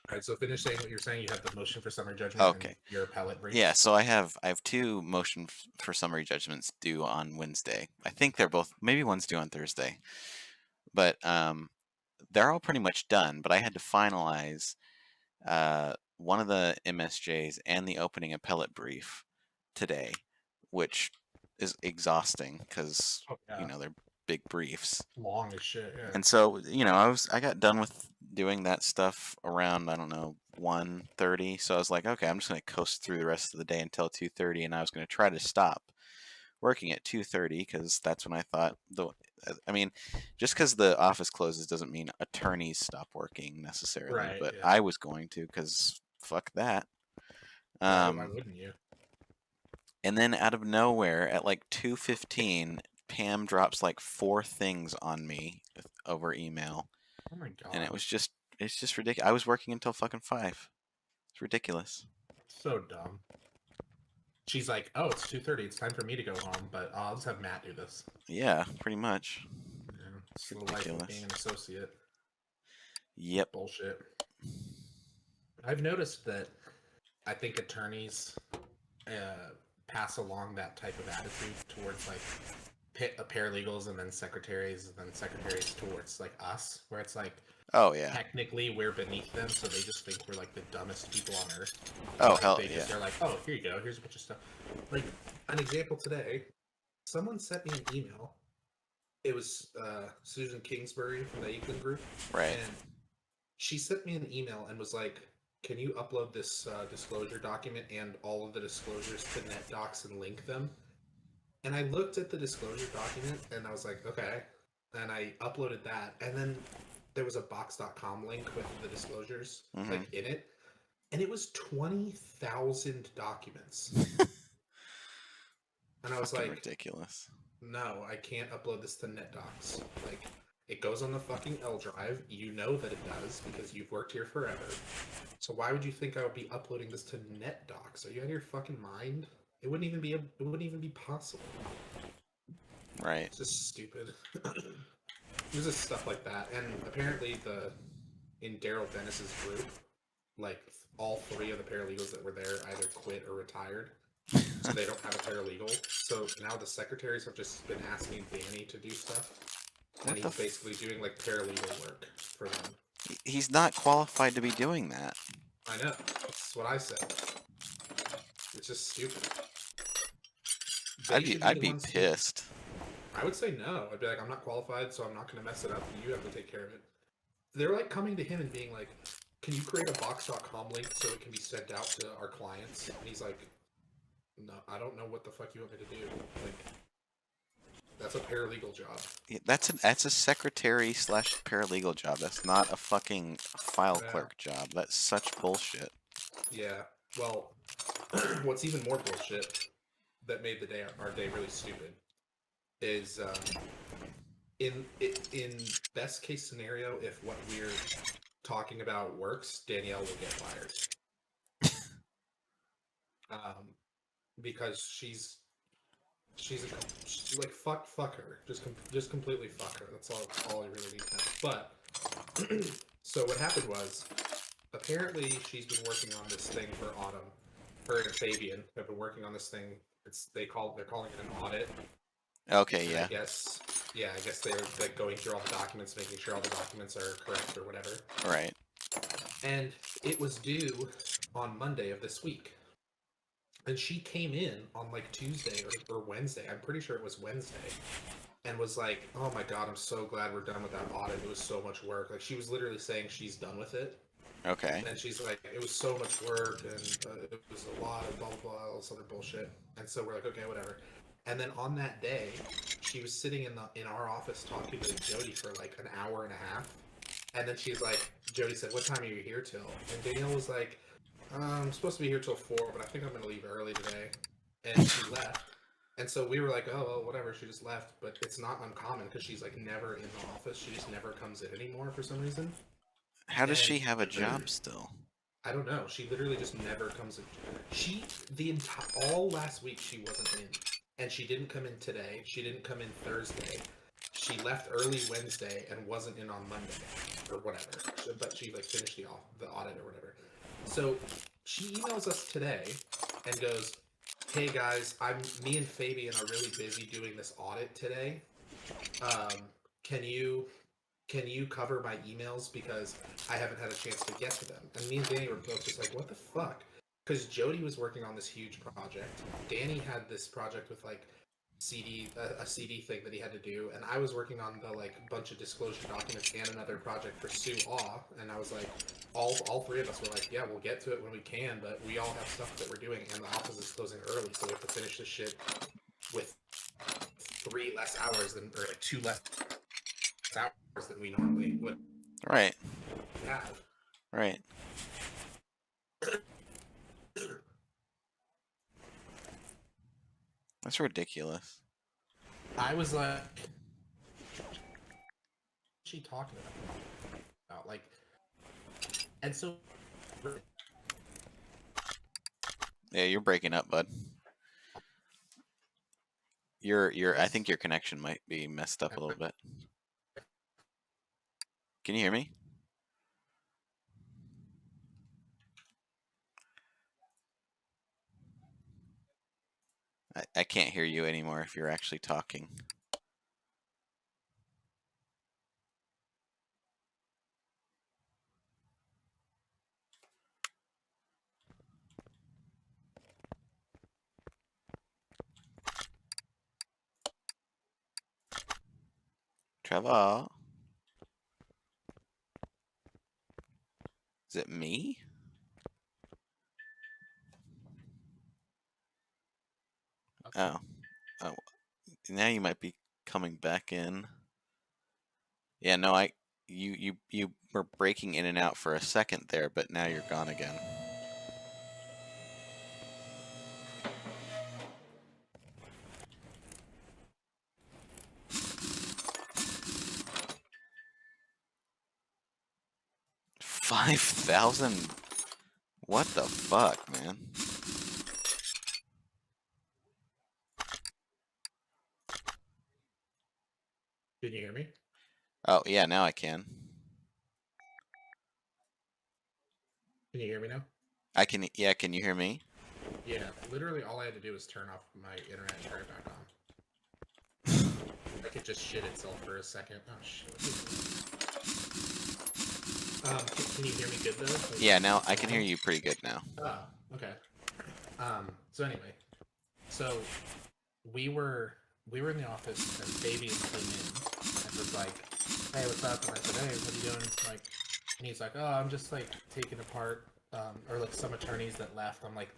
All right, so finish saying what you're saying. You have the motion for summary judgment Okay. and your appellate brief. Yeah, so I have 2 motion for summary judgments due on Wednesday. I think they're both, maybe one's due on Thursday. But they're all pretty much done, but I had to finalize one of the MSJs and the opening appellate brief today, which is exhausting because, you know, they're big briefs. Long as shit, yeah. And so, you know, I got done with doing that stuff around, I don't know, 1:30. So I was like, okay, I'm just going to coast through the rest of the day until 2:30, and I was going to try to stop working at 2:30 because that's when I thought I mean, just because the office closes doesn't mean attorneys stop working necessarily. Right, but yeah. I was going to because fuck that. Why wouldn't you? And then out of nowhere at like 2:15, Pam drops like 4 things on me over email. Oh my god. And it's just ridiculous. I was working until fucking 5. It's ridiculous. So dumb. She's like, oh, it's 2:30. It's time for me to go home, but I'll just have Matt do this. Yeah, pretty much. Yeah, it's the life of being an associate. Yep. Bullshit. I've noticed that I think attorneys pass along that type of attitude towards like paralegals and then secretaries towards like us, where it's like, oh yeah, technically we're beneath them, so they just think we're like the dumbest people on earth. Oh like, hell yeah. They're like, oh, here you go, here's a bunch of stuff. Like an example today, someone sent me an email. It was Susan Kingsbury from the Aikman Group, right? And she sent me an email and was like, can you upload this disclosure document and all of the disclosures to NetDocs and link them? And I looked at the disclosure document and I was like, okay. And I uploaded that. And then there was a box.com link with the disclosures like in it. And it was 20,000 documents. And I was like, ridiculous. No, I can't upload this to NetDocs. Like, it goes on the fucking L drive. You know that it does because you've worked here forever. So why would you think I would be uploading this to NetDocs? Are you out of your fucking mind? It wouldn't even be possible. Right. It's just stupid. There's just stuff like that, and apparently in Daryl Dennis's group, like all 3 of the paralegals that were there either quit or retired. So they don't have a paralegal. So now the secretaries have just been asking Danny to do stuff. And he's basically doing like paralegal work for them. He's not qualified to be doing that. I know. That's what I said. It's just stupid. I'd be pissed. I would say no. I'd be like, I'm not qualified, so I'm not going to mess it up. You have to take care of it. They're like coming to him and being like, can you create a box.com link so it can be sent out to our clients? And he's like, no, I don't know what the fuck you want me to do. Like, That's a paralegal job. Yeah, that's a secretary slash paralegal job. That's not a fucking file Yeah. clerk job. That's such bullshit. Yeah. Well, what's even more bullshit that made our day really stupid is in best case scenario, if what we're talking about works, Danielle will get fired. Um, because she's like fuck her, just completely fuck her. That's all I really need to know. But so what happened was, apparently she's been working on this thing for autumn. Her and Fabian have been working on this thing. They're calling it an audit. Okay, And yeah. I guess they're like going through all the documents, making sure all the documents are correct or whatever. Right. And it was due on Monday of this week. And she came in on like Tuesday or Wednesday. I'm pretty sure it was Wednesday. And was like, "Oh my god, I'm so glad we're done with that audit. It was so much work." Like, she was literally saying she's done with it. Okay. And she's like, "It was so much work, and it was a lot of blah blah blah, all this other bullshit." And so we're like, "Okay, whatever." And then on that day, she was sitting in our office talking to Jody for like an hour and a half. And then she's like, Jody said, "What time are you here till?" And Danielle was like, "I'm supposed to be here till 4, but I think I'm going to leave early today." And she left. And so we were like, "Oh, well, whatever." She just left. But it's not uncommon because she's like never in the office. She just never comes in anymore for some reason. How does And she have a job still? I don't know. She literally just never comes in. All last week she wasn't in, and she didn't come in today. She didn't come in Thursday. She left early Wednesday and wasn't in on Monday or whatever. But she like finished the audit or whatever. So she emails us today and goes, "Hey guys, me and Fabian are really busy doing this audit today. Can you cover my emails because I haven't had a chance to get to them?" And me and Danny were both just like, "What the fuck?" Because Jody was working on this huge project. Danny had this project with like a CD thing that he had to do, and I was working on the like bunch of disclosure documents and another project for Sue Aw. And I was like, all three of us were like, "Yeah, we'll get to it when we can, but we all have stuff that we're doing, and the office is closing early, so we have to finish this shit with 3 less hours than or like 2 less hours than we normally would Right. have." Right. That's ridiculous. I was like, "What's she talking about?" Like, and so Yeah, you're breaking up, bud. I think your connection might be messed up a little bit. Can you hear me? I can't hear you anymore if you're actually talking. Trevor? Is it me? okay. Oh. Oh. Now you might be coming back in. Yeah, no, you were breaking in and out for a second there, but now you're gone again. $5,000? What the fuck, man? Can you hear me? Oh, yeah, now I can. Can you hear me now? I can, yeah, can you hear me? Yeah, literally all I had to do was turn off my internet and turn it back on. Like, it just shit itself for a second. Oh shit. Can you hear me good though? Like, Yeah, now I can hear you pretty good now. oh, okay. So anyway, so we were in the office and Fabian came in and was like, "Hey, what's up?" And I said, "Hey, what are you doing?" Like, and he's like, "Oh, I'm just like taking apart or like some attorneys that left. I'm like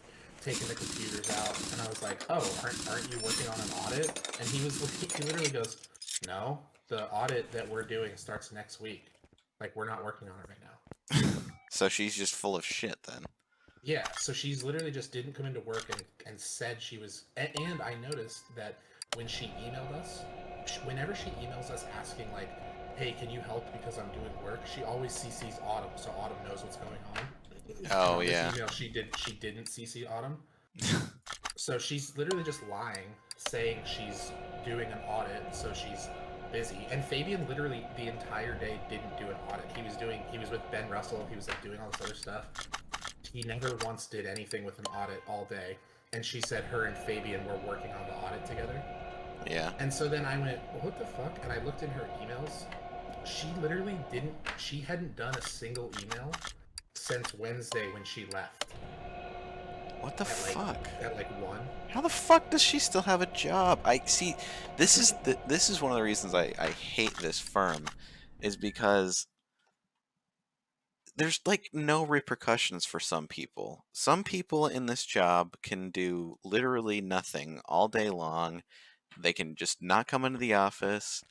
taking the computers out, and I was like, "Oh, aren't you working on an audit?" And he literally goes, "No, the audit that we're doing starts next week. Like we're not working on it right now." So she's just full of shit then. Yeah, so she's literally just didn't come into work and said she was. And I noticed that when she emailed us, whenever she emails us asking like, "Hey, can you help because I'm doing work?" She always CCs Autumn, so Autumn knows what's going on. And Oh on this yeah. email, she didn't CC Autumn, so she's literally just lying, saying she's doing an audit, so she's busy. And Fabian literally the entire day didn't do an audit. He was with Ben Russell. He was like doing all this other stuff. He never once did anything with an audit all day. And she said her and Fabian were working on the audit together. Yeah. And so then I went, well, what the fuck? And I looked in her emails. She literally didn't, she hadn't done a single email since Wednesday when she left What the at like, fuck? at like 1. How the fuck does she still have a job? I see. This is one of the reasons I hate this firm, is because there's like no repercussions for some people. Some people in this job can do literally nothing all day long. They can just not come into the office,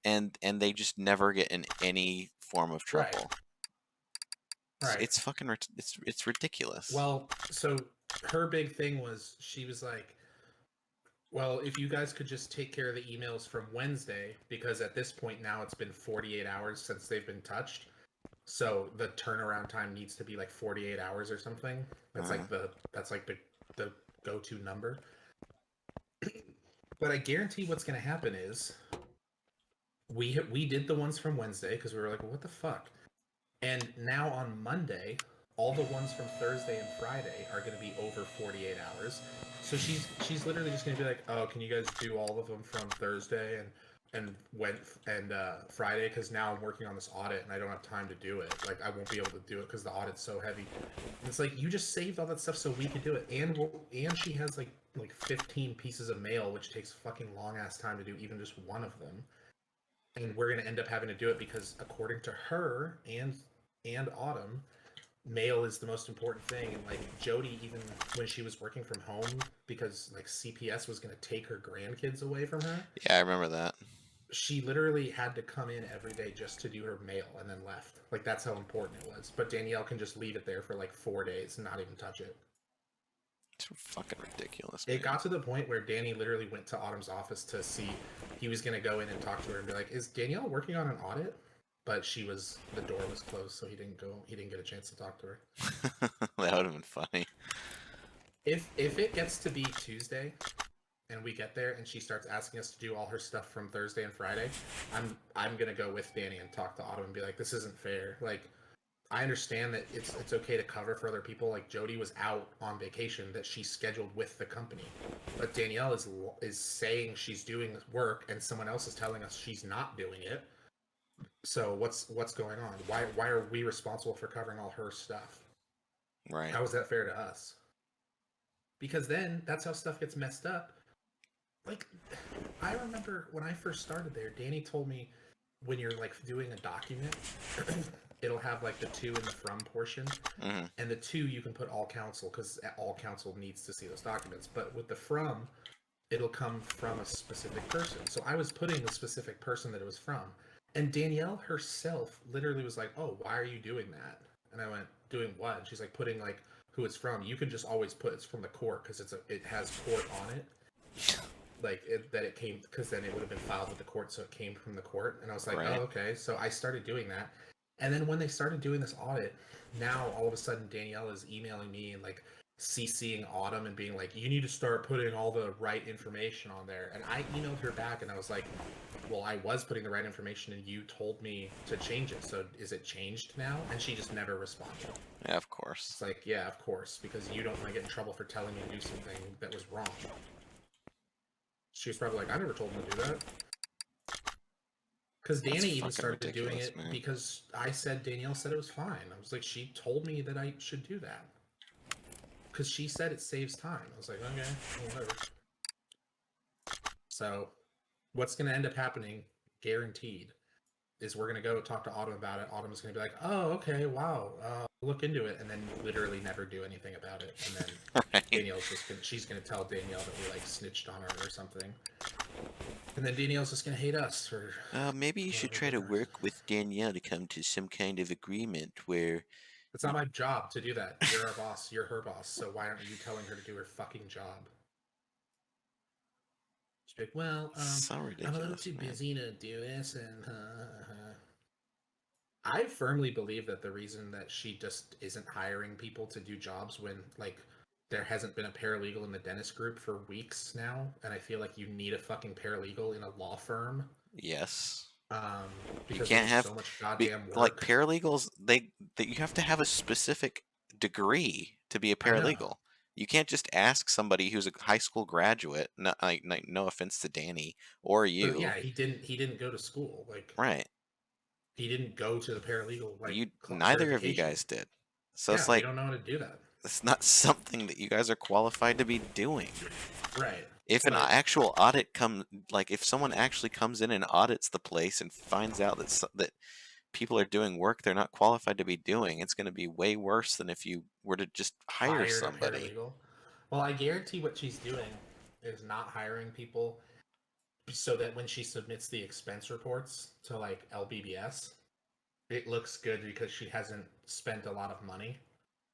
and they just never get in any form of Right, trouble. right. It's fucking it's ridiculous. Well, so her big thing was she was like, well, if you guys could just take care of the emails from Wednesday, because at this point now it's been 48 hours since they've been touched. So the turnaround time needs to be like 48 hours or something. Uh, That's like the go-to number. But I guarantee what's going to happen is we did the ones from Wednesday because we were like, well, what the fuck? And now on Monday, all the ones from Thursday and Friday are going to be over 48 hours. So she's literally just going to be like, "Oh, can you guys do all of them from Thursday and Friday? Because now I'm working on this audit and I don't have time to do it. Like I won't be able to do it because the audit's so heavy." And it's like you just saved all that stuff so we could do it, and she has like 15 pieces of mail, which takes fucking long ass time to do even just one of them. And we're gonna end up having to do it because according to her and Autumn, mail is the most important thing. And like Jody, even when she was working from home, because like CPS was gonna take her grandkids away from her, yeah, I remember that. she literally had to come in every day just to do her mail and then left. Like that's how important it was. But Danielle can just leave it there for like 4 days and not even touch it. It's fucking ridiculous, It man. got to the point where Danny literally went to Autumn's office to see. He was gonna go in and talk to her and be like, "Is Danielle working on an audit?" But the door was closed, so he didn't go. He didn't get a chance to talk to her. That would have been funny. If it gets to be Tuesday and we get there and she starts asking us to do all her stuff from Thursday and Friday, I'm gonna go with Danny and talk to Autumn and be like, "This isn't fair. Like, I understand that it's okay to cover for other people. Like Jody was out on vacation that she scheduled with the company, but Danielle is saying she's doing this work and someone else is telling us she's not doing it. So what's going on? Why are we responsible for covering all her stuff? Right. How is that fair to us?" Because then that's how stuff gets messed up. Like I remember when I first started there, Danny told me when you're like doing a document, it'll have like the to and the from portion, Hmm. and the to you can put all council because all council needs to see those documents. But with the from, it'll come from a specific person. So I was putting the specific person that it was from, and Danielle herself literally was like, "Oh, why are you doing that?" And I went, "Doing what?" And she's like, "Putting like who it's from. You can just always put it's from the court because it has court on it." Like that it came because then it would have been filed with the court, so it came from the court. And I was like, oh, Right. okay. So I started doing that, and then when they started doing this audit, now all of a sudden Danielle is emailing me and like CCing Autumn and being like, you need to start putting all the right information on there. And I emailed her back and I was like, well, I was putting the right information and you told me to change it, so is it changed now? And she just never responded. Yeah, of course. It's like, yeah, of course, because you don't want to get in trouble for telling me to do something that was wrong. She was probably like, I never told him to do that. Because That's Danny even fucking started doing ridiculous, it man. because Danielle said it was fine. I was like, she told me that I should do that. Because she said it saves time. I was like, okay, whatever. So, what's going to end up happening, guaranteed, is we're going to go talk to Autumn about it. Autumn's going to be like, oh, okay, wow. look into it, and then literally never do anything about it. And then Right. Danielle's she's gonna tell Danielle that we like snitched on her or something. And then Danielle's just gonna hate us for Maybe you should whatever try to did. work with Danielle to come to some kind of agreement where. It's not my job to do that. You're our boss. You're her boss. So why aren't you telling her to do her fucking job? She's like, well, So I'm a little ridiculous, too man. busy to do this, and I firmly believe that the reason that she just isn't hiring people to do jobs when like there hasn't been a paralegal in the dentist group for weeks now, and I feel like you need a fucking paralegal in a law firm. Yes. Um, You because can't there's have so much goddamn like work. paralegals. They you have to have a specific degree to be a I know. paralegal. You can't just ask somebody who's a high school graduate. No offense to Danny or But you, yeah, he didn't go to school. Like right? he didn't go to the paralegal like You neither of you certification. guys did. So it's Yeah, we like don't know how to do that. it's not something that you guys are qualified to be doing. Right. If an But actual audit like if someone actually comes in and audits the place and finds out that people are doing work they're not qualified to be doing, it's going to be way worse than if you were to just hire hired a somebody. paralegal. Well, I guarantee what she's doing is not hiring people so that when she submits the expense reports to like LBBS, it looks good because she hasn't spent a lot of money.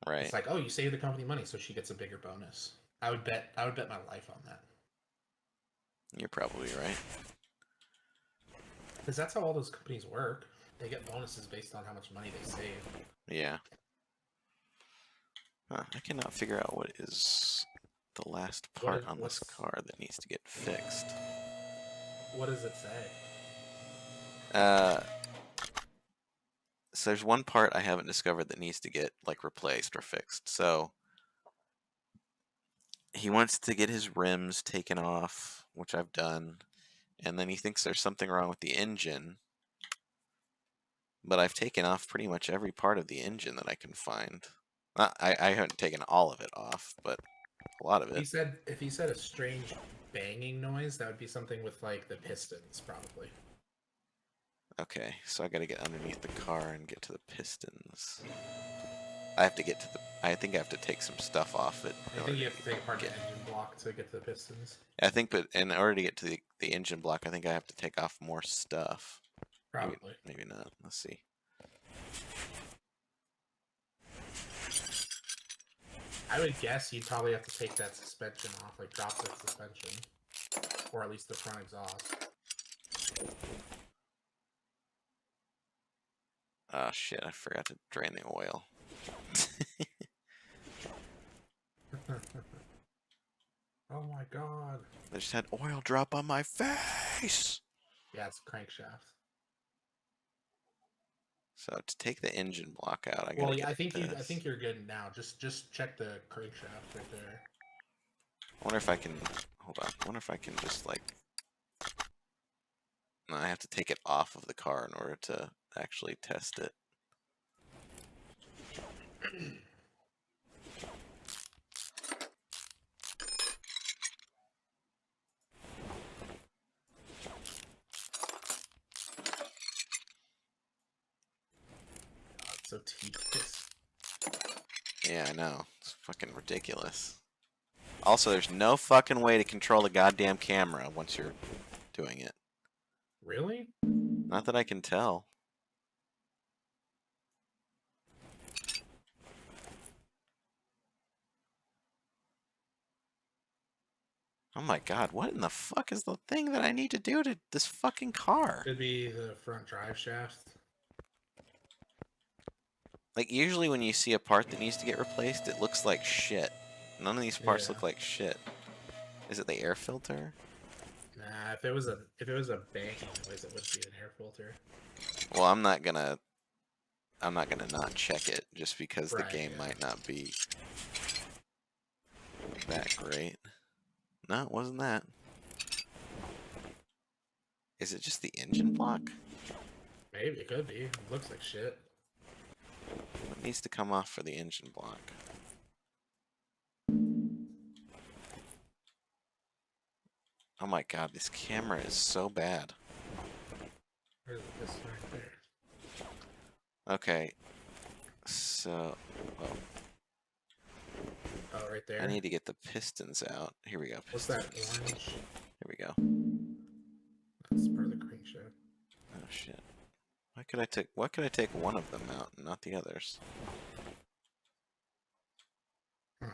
Right. It's like, oh, you saved the company money, so she gets a bigger bonus. I would bet my life on that. You're probably right. Because that's how all those companies work. They get bonuses based on how much money they save. Yeah. I cannot figure out what is the last part on this car that needs to get fixed. What does it say? Uh, so there's one part I haven't discovered that needs to get like replaced or fixed. So he wants to get his rims taken off, which I've done, and then he thinks there's something wrong with the engine. But I've taken off pretty much every part of the engine that I can find. I haven't taken all of it off, but a lot of it. If he said a strange banging noise, that would be something with like the pistons, probably. Okay, so I gotta get underneath the car and get to the pistons. I have to get to the. I think I have to take some stuff off it. I think you have to take apart the engine block to get to the pistons. I think, but in order to get to the engine block, I think I have to take off more stuff. Probably. Maybe not. Let's see. I would guess you'd probably have to take that suspension off, like drop that suspension, or at least the front exhaust. Oh shit! I forgot to drain the oil. Oh my god! I just had oil drop on my face. Yeah, it's crankshaft. So to take the engine block out, I gotta Well, yeah, get I think you're good now. Just check the crankshaft right there. I wonder if I can. Hold on. I wonder if I can just like. No, I have to take it off of the car in order to actually test it. God, it's so tedious. Yeah, I know. It's fucking ridiculous. Also, there's no fucking way to control the goddamn camera once you're doing it. Really? Not that I can tell. Oh my god, what in the fuck is the thing that I need to do to this fucking car? Could be the front drive shaft. Like, usually when you see a part that needs to get replaced, it looks like shit. None of these parts look like shit. Is it the air filter? Nah, if it was a banging noise, it would be an air filter. Well, I'm not gonna not check it just because the game might not be that great. No, it wasn't that. Is it just the engine block? Maybe it could be. It looks like shit. What needs to come off for the engine block? Oh my god, this camera is so bad. Where's this right there? Okay. so... Well, Oh, right there. I need to get the pistons out. Here we go. What's Pistons. that orange? Here we go. That's part of the crankshaft. Oh shit. Why could I take one of them out and not the others? Huh.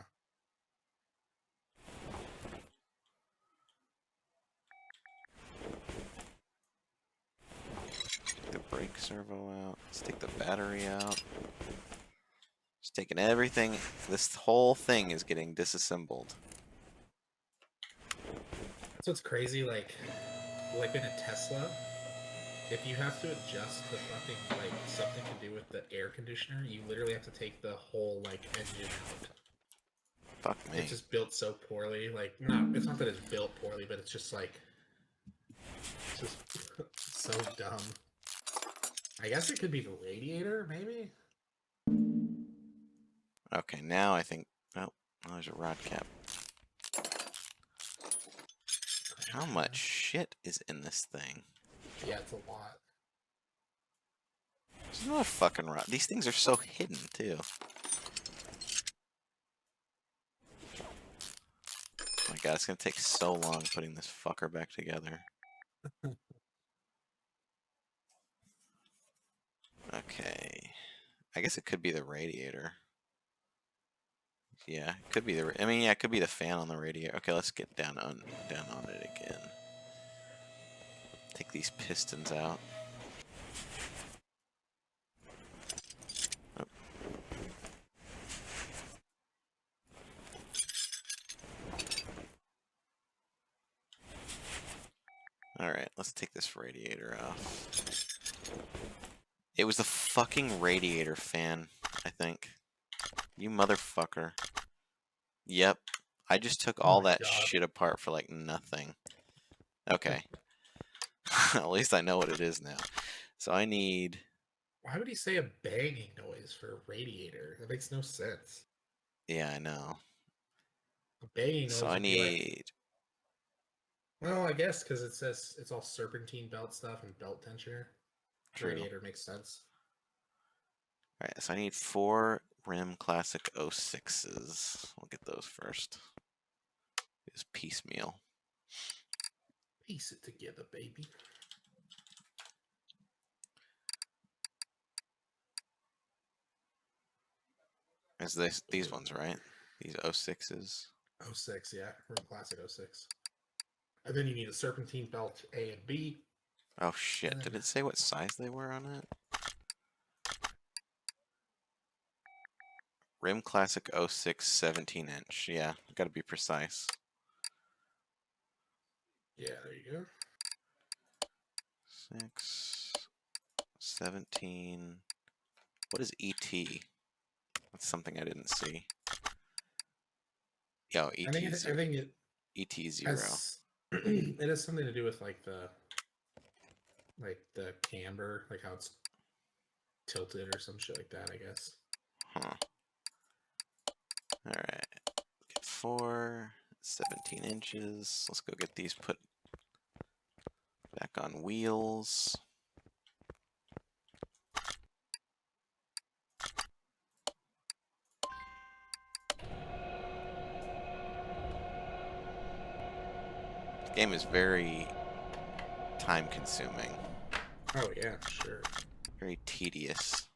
Take the brake servo out. Let's take the battery out. Just taking everything. This whole thing is getting disassembled. That's what's crazy, like in a Tesla, if you have to adjust the fucking, like, something to do with the air conditioner, you literally have to take the whole, like, engine out. Fuck me. It's just built so poorly. Like, it's not that it's built poorly, but it's just like, it's just so dumb. I guess it could be the radiator, maybe? Okay, now I think... Oh, there's a rod cap. How much shit is in this thing? Yeah, it's a lot. There's not a fucking rod. These things are so hidden, too. Oh my god, it's gonna take so long putting this fucker back together. Okay. I guess it could be the radiator. Yeah, it could be the... I mean, yeah, it could be the fan on the radiator. Okay, let's get down on it again. Take these pistons out. Oh. Alright, let's take this radiator off. It was the fucking radiator fan, I think. You motherfucker. Yep. I just took all that shit apart for like nothing. Okay. At least I know what it is now. So I need... Why would he say a banging noise for a radiator? That makes no sense. Yeah, I know. A banging noise So I would be like... need... Well, I guess because it says it's all serpentine belt stuff and belt tensioner. True. Radiator makes sense. Alright, so I need 4 Rim Classic 06s. We'll get those first. It's piecemeal. Piece it together, baby. Is these ones, right? These 06s. 06, yeah. Rim Classic 06. And then you need a serpentine belt A and B. Oh shit, did it say what size they were on it? Rim Classic 06 17-inch. Yeah, gotta be precise. Yeah, there you go. 6, 17. What is ET? That's something I didn't see. Yo, ET I think it ET 0. It has something to do with like the camber, like how it's tilted or some shit like that, I guess. Huh. Alright. Get 4, 17 inches. Let's go get these put back on wheels. This game is very time consuming. Oh yeah, sure. Very tedious.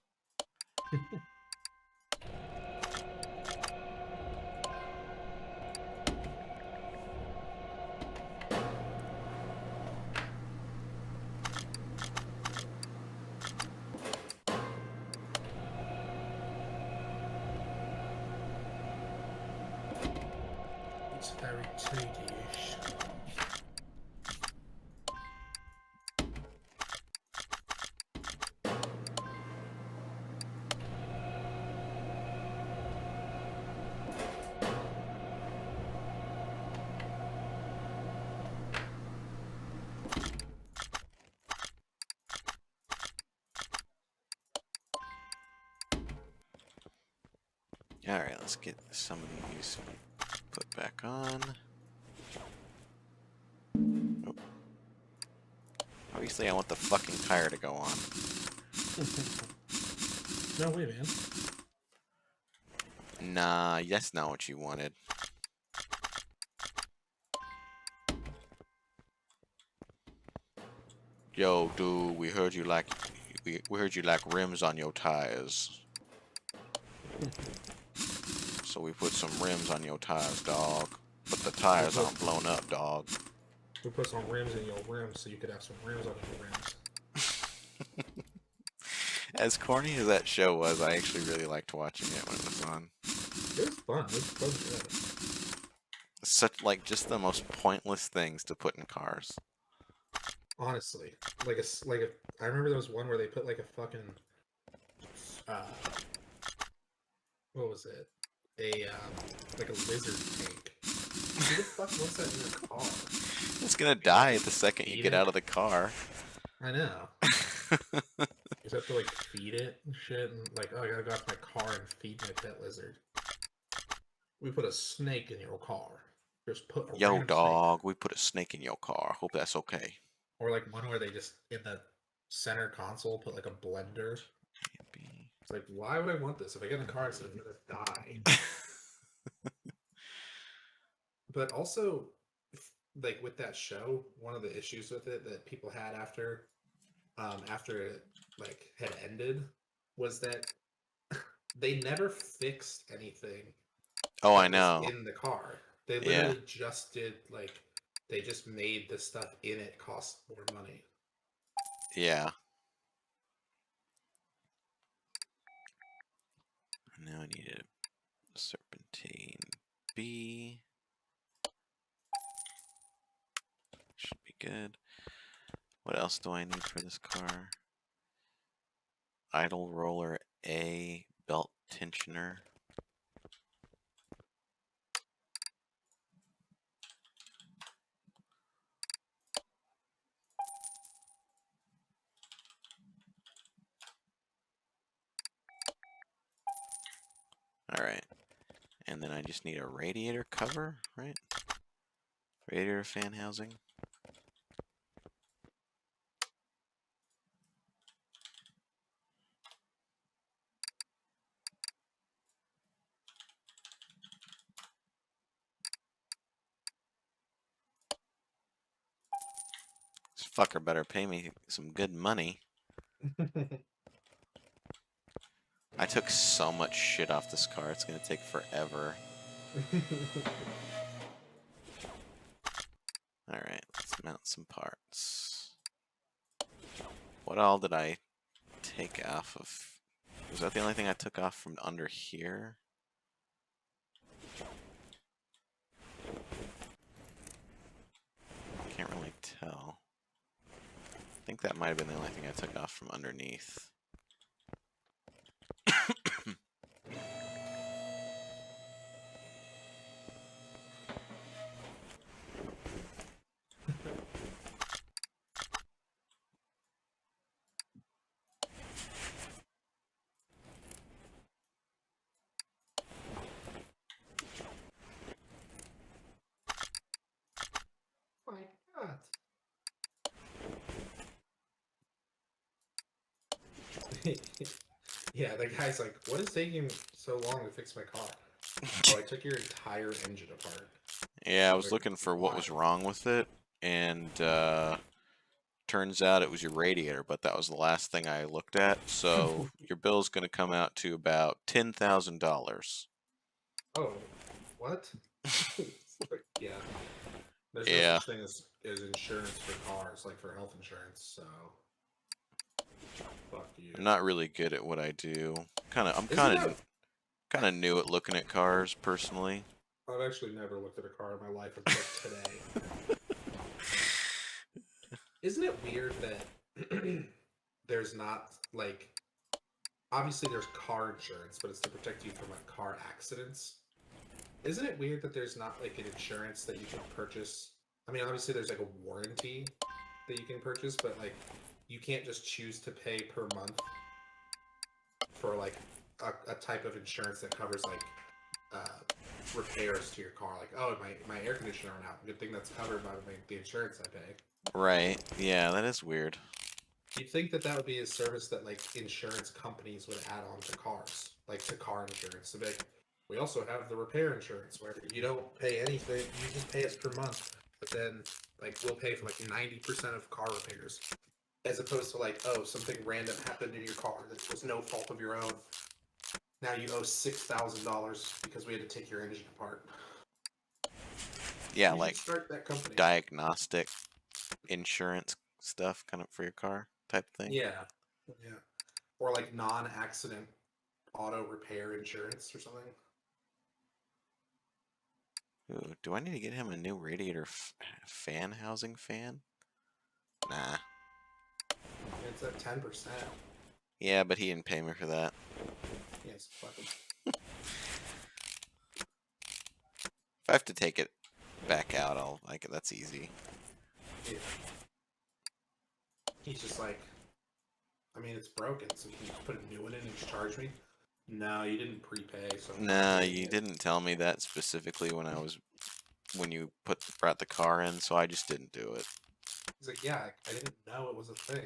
It's very tedious. Alright, let's get some of these put back on. Oh. Obviously I want the fucking tire to go on. No way, man. Nah, that's not what you wanted. Yo, dude, we heard you like rims on your tires. So we put some rims on your tires, dog. But the tires aren't blown up, dog. We put some rims in your rims so you could have some rims on your rims. As corny as that show was, I actually really liked watching it when it was on. It was fun. It was fun. Such just the most pointless things to put in cars. Honestly, I remember there was one where they put like a fucking what was it? Like a lizard tank. Who the fuck wants that in their car? It's gonna die the second you get out of the car. I know. You just have to like feed it and shit, and like, oh, I gotta go out to my car and feed my pet lizard. We put a snake in your car. Just put a Yo, random dog, snake. we put a snake in your car. Hope that's okay. Or like one where they just in the center console put like a blender. It's like, why would I want this? If I get in a car accident, I'm gonna die. But also, like with that show, one of the issues with it that people had after it like had ended was that they never fixed anything Oh, I that was know. in the car. They Yeah. literally just did like they just made the stuff in it cost more money. Yeah. Now I need a serpentine B. Should be good. What else do I need for this car? Idle roller A, belt tensioner. Alright. And then I just need a radiator cover, right? Radiator fan housing. This fucker better pay me some good money. I took so much shit off this car, it's gonna take forever. Alright, let's mount some parts. What all did I take off of? Was that the only thing I took off from under here? Can't really tell. I think that might have been the only thing I took off from underneath. My God. Yeah, the guy's like, what is taking so long to fix my car? Oh, I took your entire engine apart. Yeah, I was looking for what was wrong with it, and turns out it was your radiator, but that was the last thing I looked at, so your bill's going to come out to about $10,000. Oh, what? Yeah. There's no Yeah. such thing as insurance for cars, like for health insurance, so fuck you. I'm not really good at what I do. I'm kind of new at looking at cars, personally. I've actually never looked at a car in my life until today. Isn't it weird that there's not, like, obviously there's car insurance, but it's to protect you from like car accidents. Isn't it weird that there's not like an insurance that you can purchase? I mean, obviously there's like a warranty that you can purchase, but like you can't just choose to pay per month for like a type of insurance that covers like repairs to your car. Like, oh, my air conditioner went out. Good thing that's covered by the insurance I pay. Right. Yeah, that is weird. You'd think that that would be a service that like insurance companies would add on to cars, like to car insurance. So like, we also have the repair insurance where you don't pay anything, you just pay us per month, but then like we'll pay for like 90% of car repairs, as opposed to like, oh, something random happened in your car that was no fault of your own. Now you owe $6,000 because we had to take your engine apart. Yeah, You should like start that company. diagnostic insurance stuff kind of for your car type thing. Yeah, yeah, or like non-accident auto repair insurance or something. Ooh, do I need to get him a new radiator fan housing fan? Nah. It's at 10%. Yeah, but he didn't pay me for that. Yes, fuck him. If I have to take it back out, I'll like it. That's easy. Yeah. He's just like, I mean, it's broken, so you can just put a new one in and just charge me. No, you didn't prepay, so I'm Nah, not doing you it. didn't tell me that specifically when you brought the car in, so I just didn't do it. He's like, yeah, I didn't know it was a thing.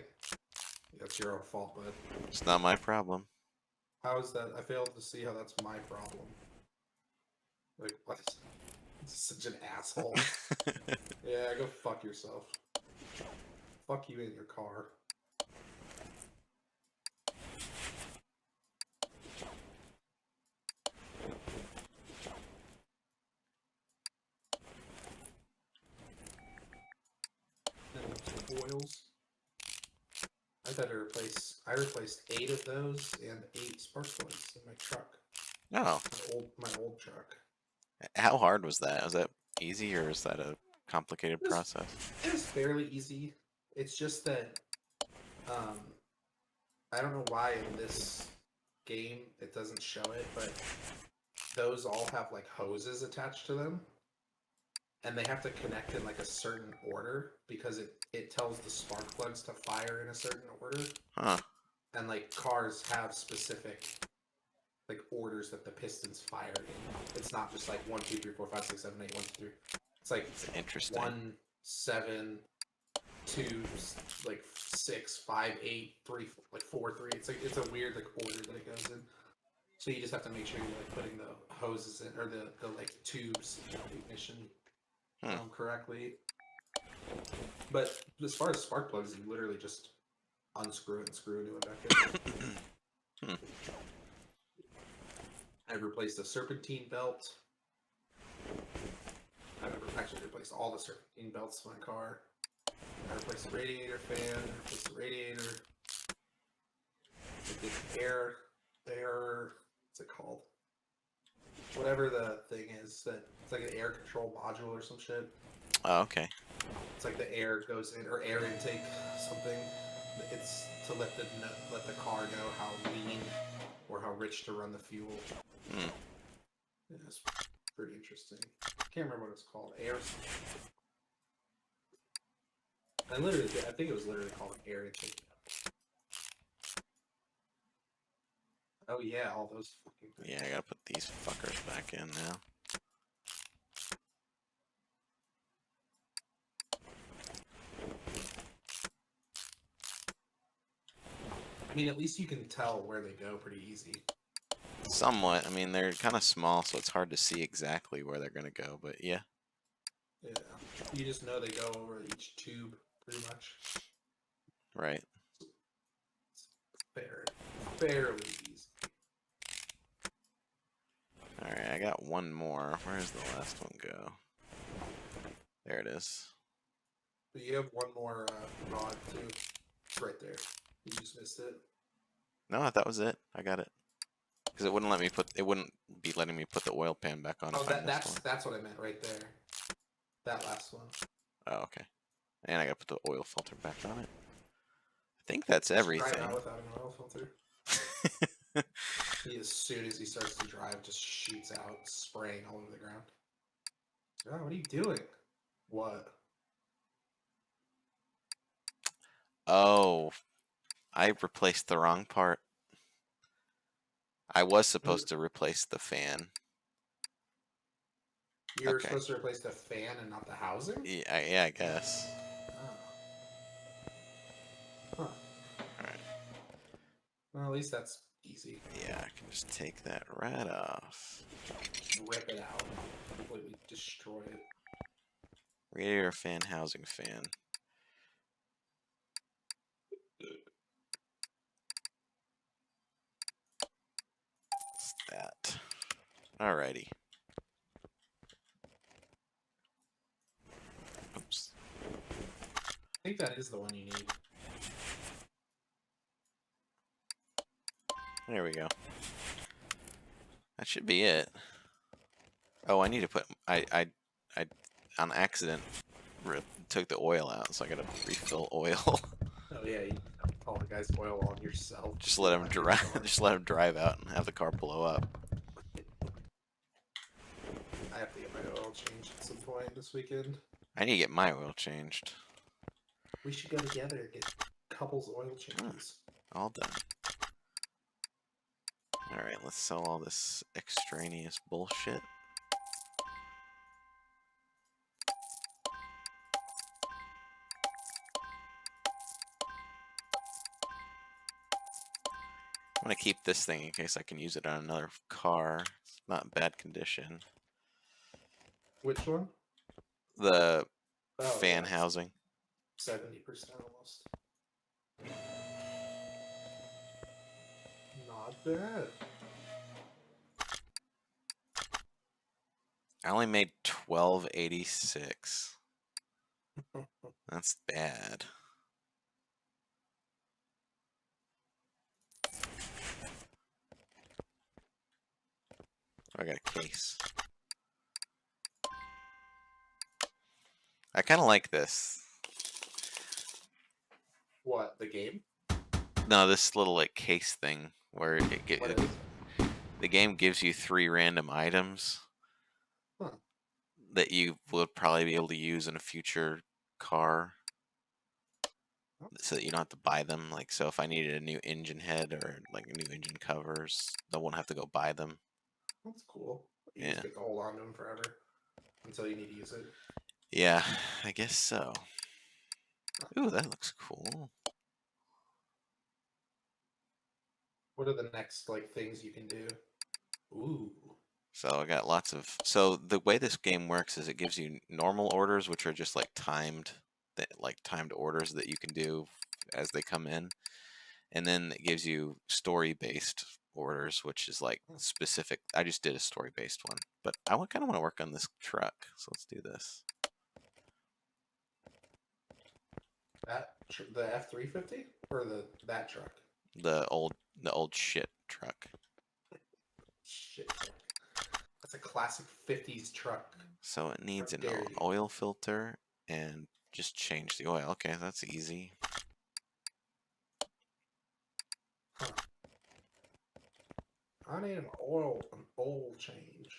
That's your own fault, bud. It's not my problem. How is that? I failed to see how that's my problem. Like, what? This is such an asshole. Yeah, go fuck yourself. Fuck you in your car. Then some oils. I replaced 8 of those and 8 spark plugs in my truck. Oh, My old truck. how hard was that? Was that easy or is that a complicated process? It was fairly easy. It's just that um, I don't know why in this game it doesn't show it, but those all have like hoses attached to them, and they have to connect in like a certain order because it tells the spark plugs to fire in a certain order. Huh. And like cars have specific like orders that the pistons fire in. It's not just like 1, 2, 3, 4, 5, 6, 7, 8, 1, 2, 3. It's like It's interesting. 1, 7, 2, like 6, 5, 8, 3, like 4, 3. It's a weird like order that it goes in. So you just have to make sure you're like putting the hoses in or the like tubes in the ignition correctly. But as far as spark plugs, you literally just unscrew it and screw a new one back in. I've replaced the serpentine belt. I've actually replaced all the serpentine belts in my car. I replaced the radiator fan. I replaced the radiator. I did what's it called? Whatever the thing is, that it's like an air control module or some shit. Oh, okay. It's like the air goes in, or air intake something. It's to let the car know how lean or how rich to run the fuel. Yeah, it's pretty interesting. I can't remember what it's called. Air. I think it was literally called an air intake. Oh yeah, all those fucking things. Yeah, I gotta put these fuckers back in now. I mean, at least you can tell where they go pretty easy. Somewhat. I mean, they're kind of small, so it's hard to see exactly where they're gonna go, but yeah. Yeah, you just know they go over each tube pretty much. Right. Fairly easy. Alright, I got one more. Where does the last one go? There it is. But you have one more rod too. It's right there. You just missed it. No, that was it. I got it. Because it wouldn't let me it wouldn't be letting me put the oil pan back on. Oh, that's what I meant right there. That last one. Oh, okay. And I gotta put the oil filter back on it. I think that's everything. Drive out without an oil filter. As soon as he starts to drive, just shoots out, spraying all over the ground. Oh, what are you doing? What? Oh, I replaced the wrong part. I was supposed to replace the fan. You're supposed to replace the fan and not the housing? Yeah, I guess. Oh. Huh. Alright. Well, at least that's Easy. Yeah, I can just take that right off. Rip it out. Completely destroy it. Radiator fan, housing fan. What's that? Alrighty. Oops. I think that is the one you need. There we go. That should be it. Oh, I need to put I on accident took the oil out, so I gotta refill oil. Oh yeah, you all the guy's oil on yourself. Just let him drive. Just let him drive out and have the car blow up. I have to get my oil changed at some point this weekend. I need to get my oil changed. We should go together and get couples oil changes. All done. Alright, let's sell all this extraneous bullshit. I'm gonna keep this thing in case I can use it on another car. It's not in bad condition. Which one? The Oh, fan yeah, housing. 70% almost. Not bad. I only made $12.86. That's bad. I got a case. I kind of like this. What, the game? No, this little like case thing where What is it? the game gives you 3 random items Huh. that you would probably be able to use in a future car, so that you don't have to buy them. Like, so if I needed a new engine head or like new engine covers, I won't have to go buy them. That's cool. You Yeah. just get to hold on to them forever until you need to use it. Yeah, I guess so. Ooh, that looks cool. What are the next like things you can do? Ooh. So I got lots of. So the way this game works is it gives you normal orders, which are just like timed orders that you can do as they come in, and then it gives you story-based orders, which is like specific. I just did a story-based one, but I kind of want to work on this truck, so let's do this. The F-350 or that truck? The old shit truck. Shit truck. That's a classic 50s truck. So it needs How an dare you. oil filter and just change the oil. Okay, that's easy. Huh. I need an oil change.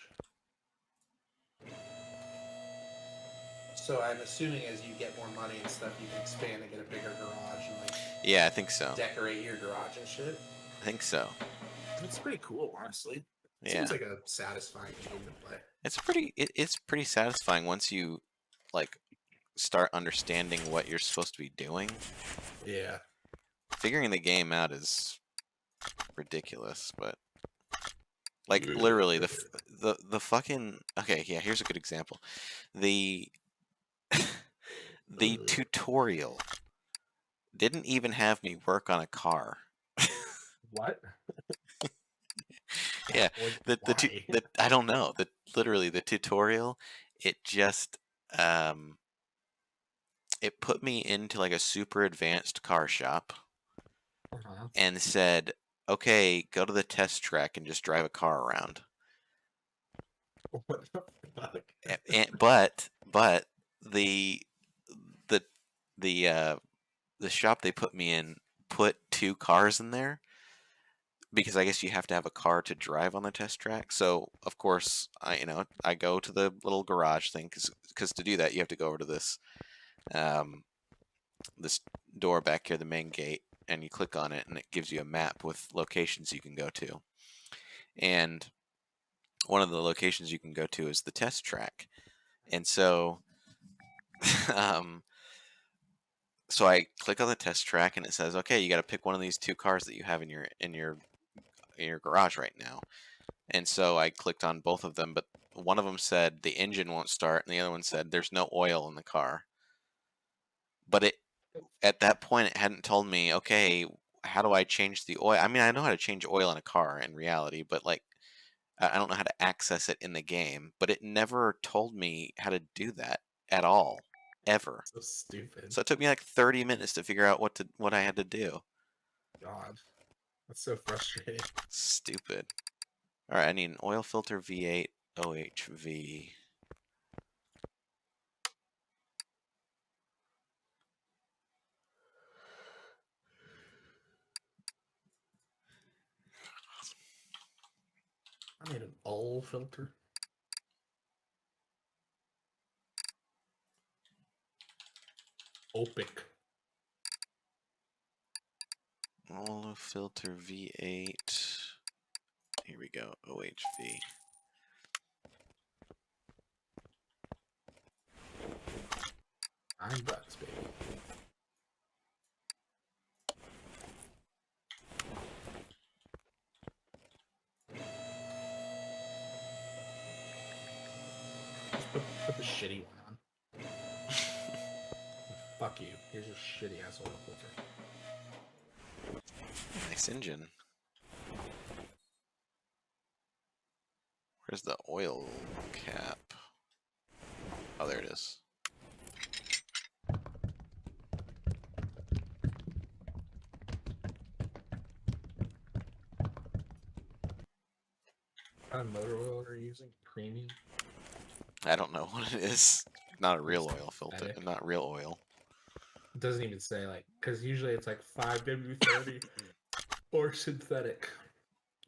So I'm assuming as you get more money and stuff, you can expand and get a bigger garage and like Yeah, I think so. decorate your garage and shit. I think so. It's pretty cool, honestly. It Yeah. seems like a satisfying game to play. It's pretty satisfying once you like start understanding what you're supposed to be doing. Yeah. Figuring the game out is ridiculous, but like literally the fucking okay, yeah, here's a good example. The the tutorial didn't even have me work on a car. What? Yeah, Why? I don't know. Literally the tutorial, it just it put me into like a super advanced car shop and said, "Okay, go to the test track and just drive a car around." What the fuck? But the the the shop they put me in put 2 cars in there because I guess you have to have a car to drive on the test track. So of course I go to the little garage thing because to do that you have to go over to this door back here, the main gate, and you click on it and it gives you a map with locations you can go to. And one of the locations you can go to is the test track. And so so I click on the test track and it says, okay, you got to pick one of these 2 cars that you have in your your garage right now. And so I clicked on both of them, but one of them said the engine won't start, and the other one said there's no oil in the car. But at that point, it hadn't told me, okay, how do I change the oil? I mean, I know how to change oil in a car in reality, but like, I don't know how to access it in the game. But it never told me how to do that at all, ever. So stupid. So it took me like 30 minutes to figure out what I had to do. God, that's so frustrating. Stupid. All right, I need an oil filter V8 OHV. I need an oil filter. Opic. Oil filter V8. Here we go, OHV. $9, baby. Put the shitty one on. Fuck you. Here's your shitty ass oil filter. Nice engine. Where's the oil cap? Oh, there it is. What kind of motor oil are you using? Premium? I don't know what it is. Not a real It's oil filter. synthetic. Not real oil. It doesn't even say, like, because usually it's like 5W30 or synthetic.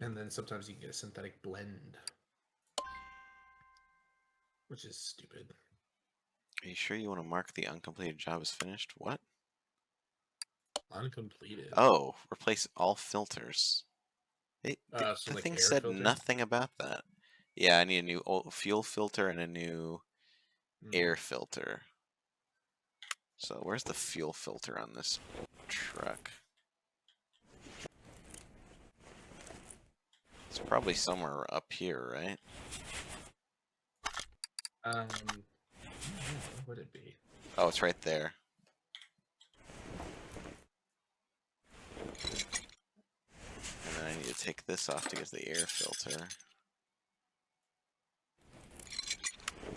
And then sometimes you can get a synthetic blend, which is stupid. Are you sure you want to mark the uncompleted job as finished? What? Uncompleted. Oh, replace all filters. So The like thing air said filter? nothing about that. Yeah, I need a new fuel filter and a new air filter. So where's the fuel filter on this truck? It's probably somewhere up here, right? What would it be? Oh, it's right there. And then I need to take this off to get the air filter.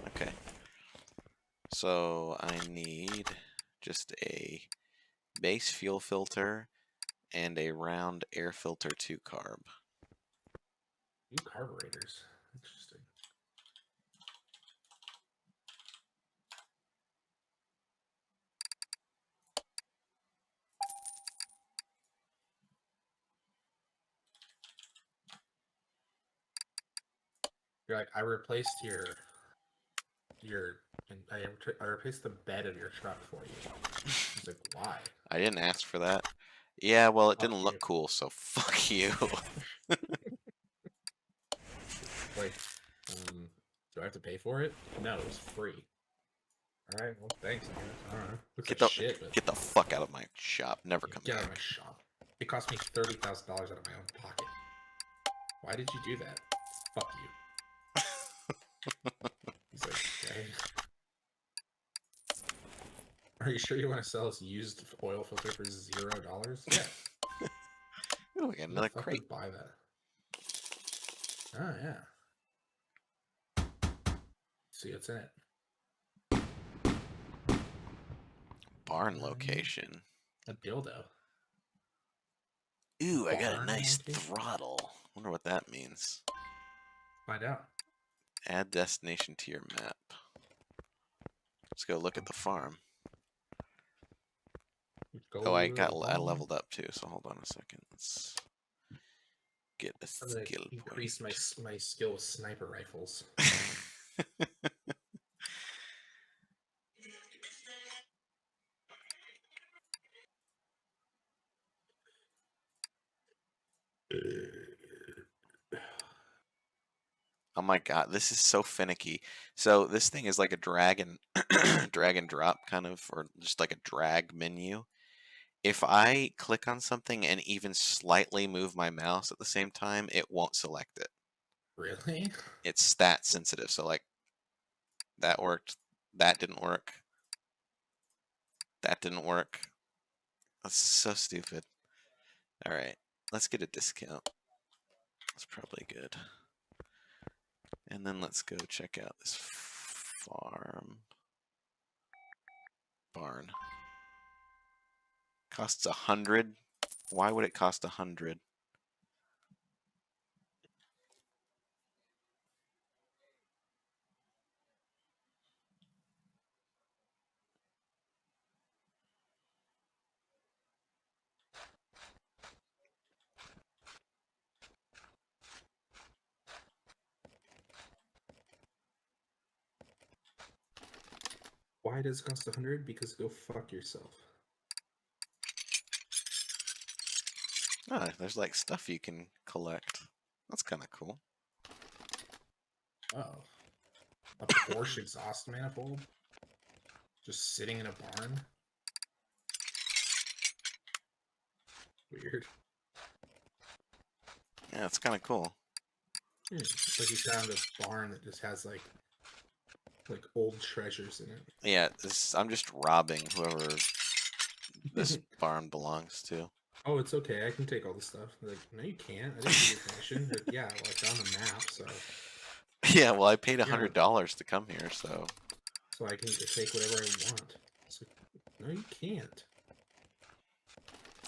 Okay. So I need just a base fuel filter and a round air filter 2 carb. New carburetors. Interesting. You're like, I replaced I replaced the bed of your truck for you. It's like, why? I didn't ask for that. Yeah, well, it Fuck didn't you. look cool, so fuck you. Like, do I have to pay for it? No, it's free. All right, well, thanks. I guess. I don't know. Looks like shit, but Get the fuck out of my shop. Never come get out of back. my shop. It cost me $30,000 out of my own pocket. Why did you do that? Fuck you. He's like, okay. Are you sure you want to sell this used oil filter for $0? Yeah. Ooh, we got another Who the fuck crate. would buy that? Oh yeah. See what's in it. Barn location. A dildo. Ooh, I got a Barn nice location? throttle. Wonder what that means. Find out. Add destination to your map. Let's go look at the farm. Oh, I leveled up too, so hold on a second. Let's get a I'm gonna skill increase point. my skill with sniper rifles. Oh my god, this is so finicky. So this thing is like a drag and drag and drop kind of, or just like a drag menu. if I click on something and even slightly move my mouse at the same time, it won't select it. Really? It's that sensitive. So like that worked, that didn't work, that didn't work. That's so stupid. All right, let's get a discount. That's probably good. And then let's go check out this barn. Costs 100. Why would it cost 100? Why does it cost 100? Because go fuck yourself. Oh, there's like stuff you can collect. That's kind of cool. Oh. A Porsche exhaust manifold? Just sitting in a barn? Weird. Yeah, it's kind of cool. Like you found a barn that just has like old treasures in it. Yeah, I'm just robbing whoever this barn belongs to. Oh, it's okay. I can take all the stuff. Like, no, you can't. I didn't give you permission. Like, yeah, well, I found a map, so Yeah, well, I paid yeah, $100 to come here, so. so I can take whatever I want. It's like, no, you can't.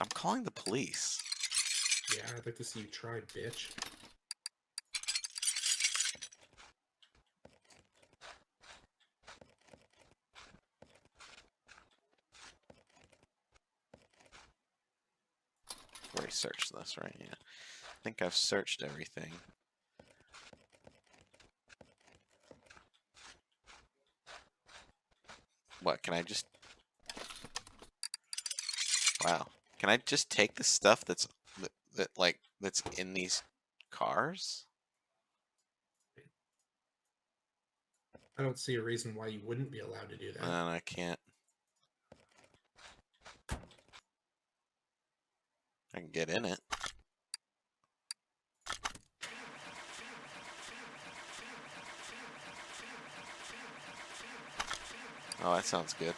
I'm calling the police. Yeah, I'd like to see you try, bitch. I've already searched this, right? Yeah. I think I've searched everything. What, can I just... Wow. Can I just take the stuff that's that's in these cars? I don't see a reason why you wouldn't be allowed to do that. And I can't. I can get in it. Oh, that sounds good.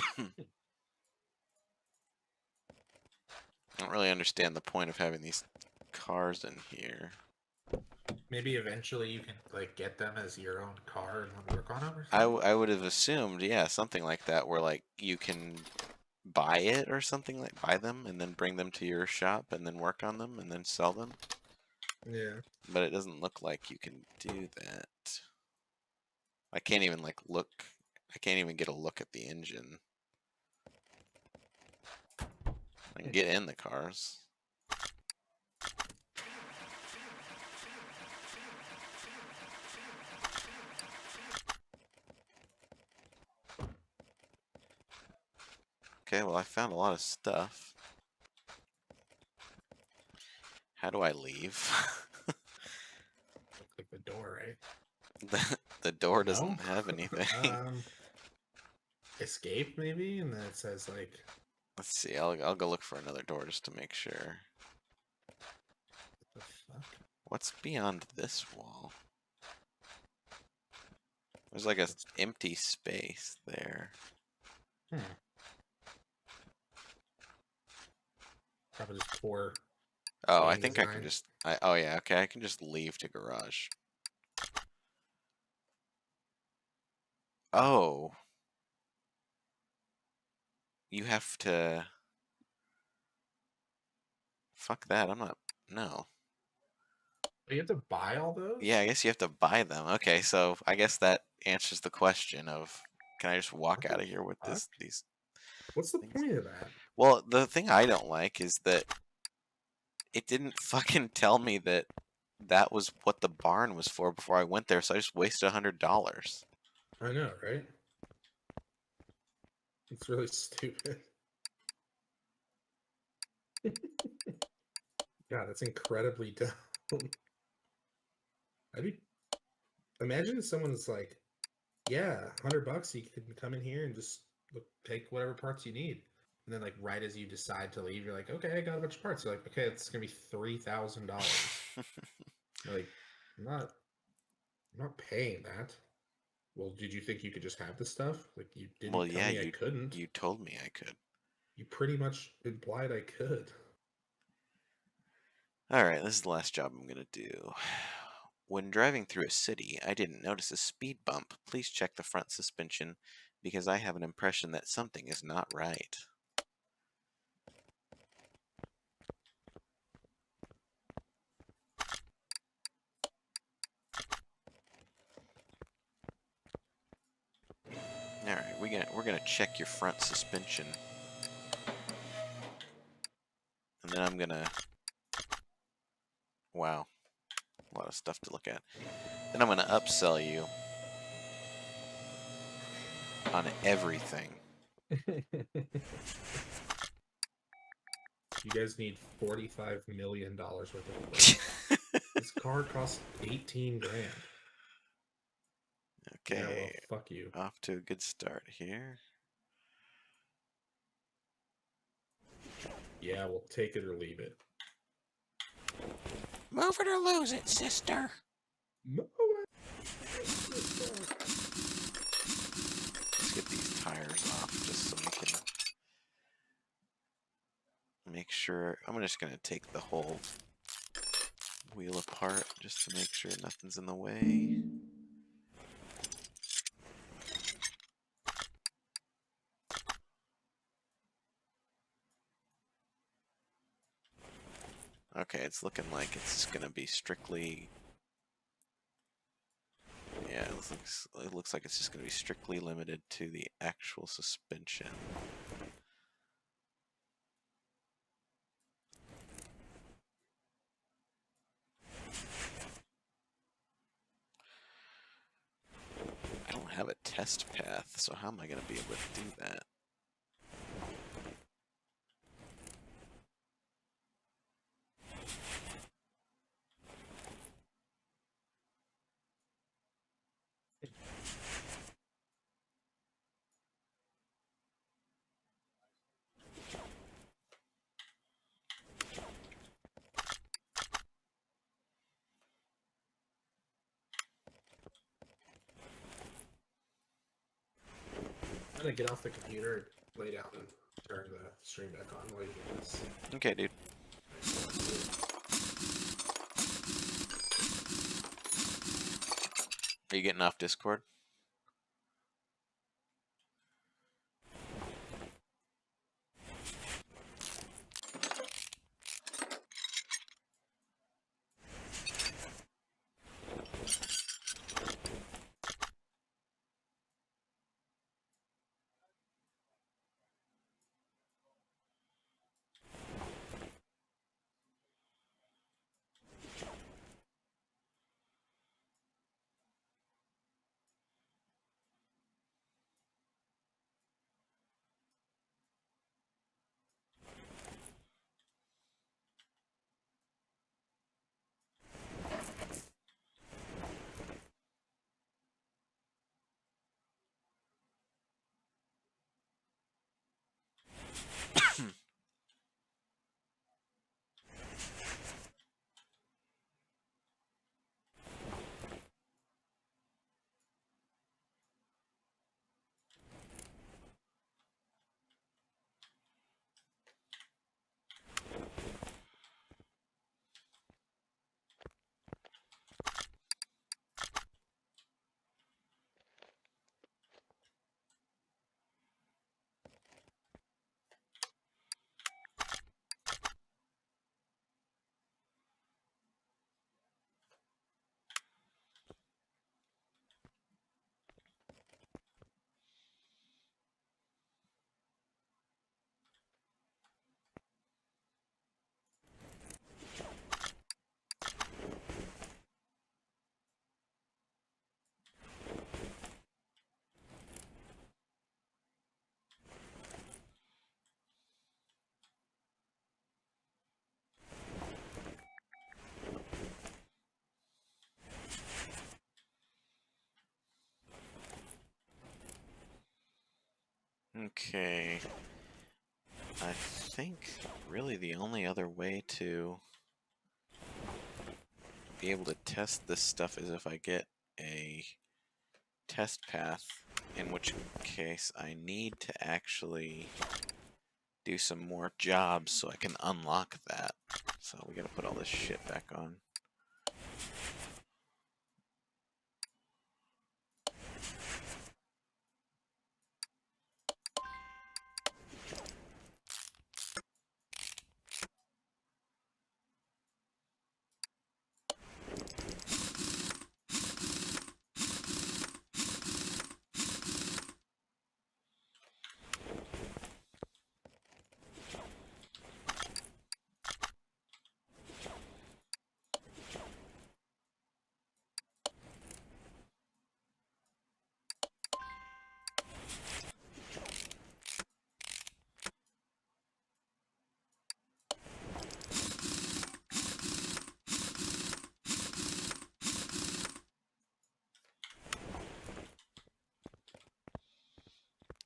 I don't really understand the point of having these cars in here. Maybe eventually you can like get them as your own car and work on them or I, something. I would have assumed, yeah, something like that, where like you can buy it or something, like buy them and then bring them to your shop and then work on them and then sell them. Yeah. But it doesn't look like you can do that. I can't even like look. I can't even get a look at the engine. I can get in the cars. Okay, well I found a lot of stuff. How do I leave? Looks like the door, right? The door No. doesn't have anything. Escape maybe, and then it says like. Let's see. I'll go look for another door just to make sure. What the fuck? What's beyond this wall? There's like a empty space there. Probably just poor. Oh, I Game think I can design. just. Oh yeah, okay. I can just leave to garage. Oh, you have to. Fuck that. I'm not. No. But you have to buy all those? Yeah, I guess you have to buy them. Okay, so I guess that answers the question of can I just walk What the out of here with fuck? these What's the things? point of that? Well, the thing I don't like is that it didn't fucking tell me that that was what the barn was for before I went there, so I just wasted $100. I know, right? It's really stupid. God, that's incredibly dumb. I'd be. Imagine if someone's like, yeah, $100. You can come in here and just take whatever parts you need. And then, like, right as you decide to leave, you're like, okay, I got a bunch of parts. You're like, okay, it's gonna be $3,000. Like, I'm not, I'm not paying that. Well, did you think you could just have the stuff? Like, you Well, didn't tell yeah, me I couldn't. you told me I could. You pretty much implied I could. All right, this is the last job I'm gonna do. When driving through a city, I didn't notice a speed bump. Please check the front suspension because I have an impression that something is not right. All right, we're gonna check your front suspension, and then I'm gonna. Wow, a lot of stuff to look at. Then I'm gonna upsell you on everything. You guys need $45 million worth of parts. This car costs 18 grand. Yeah, well, Okay, fuck you. off to a good start here. Yeah, well, take it or leave it. Move it or lose it, sister. No. Let's get these tires off just so we can make sure. I'm just gonna take the whole wheel apart just to make sure nothing's in the way. Okay, it's looking like it's gonna be strictly. Yeah, it looks like it's just gonna be strictly limited to the actual suspension. I don't have a test path, so how am I gonna be able to do that? I'm gonna get off the computer, lay down, and turn the stream back on while you do this. Okay, dude. Are you getting off Discord? Okay. I think really the only other way to be able to test this stuff is if I get a test path, in which case I need to actually do some more jobs so I can unlock that. So we gotta put all this shit back on.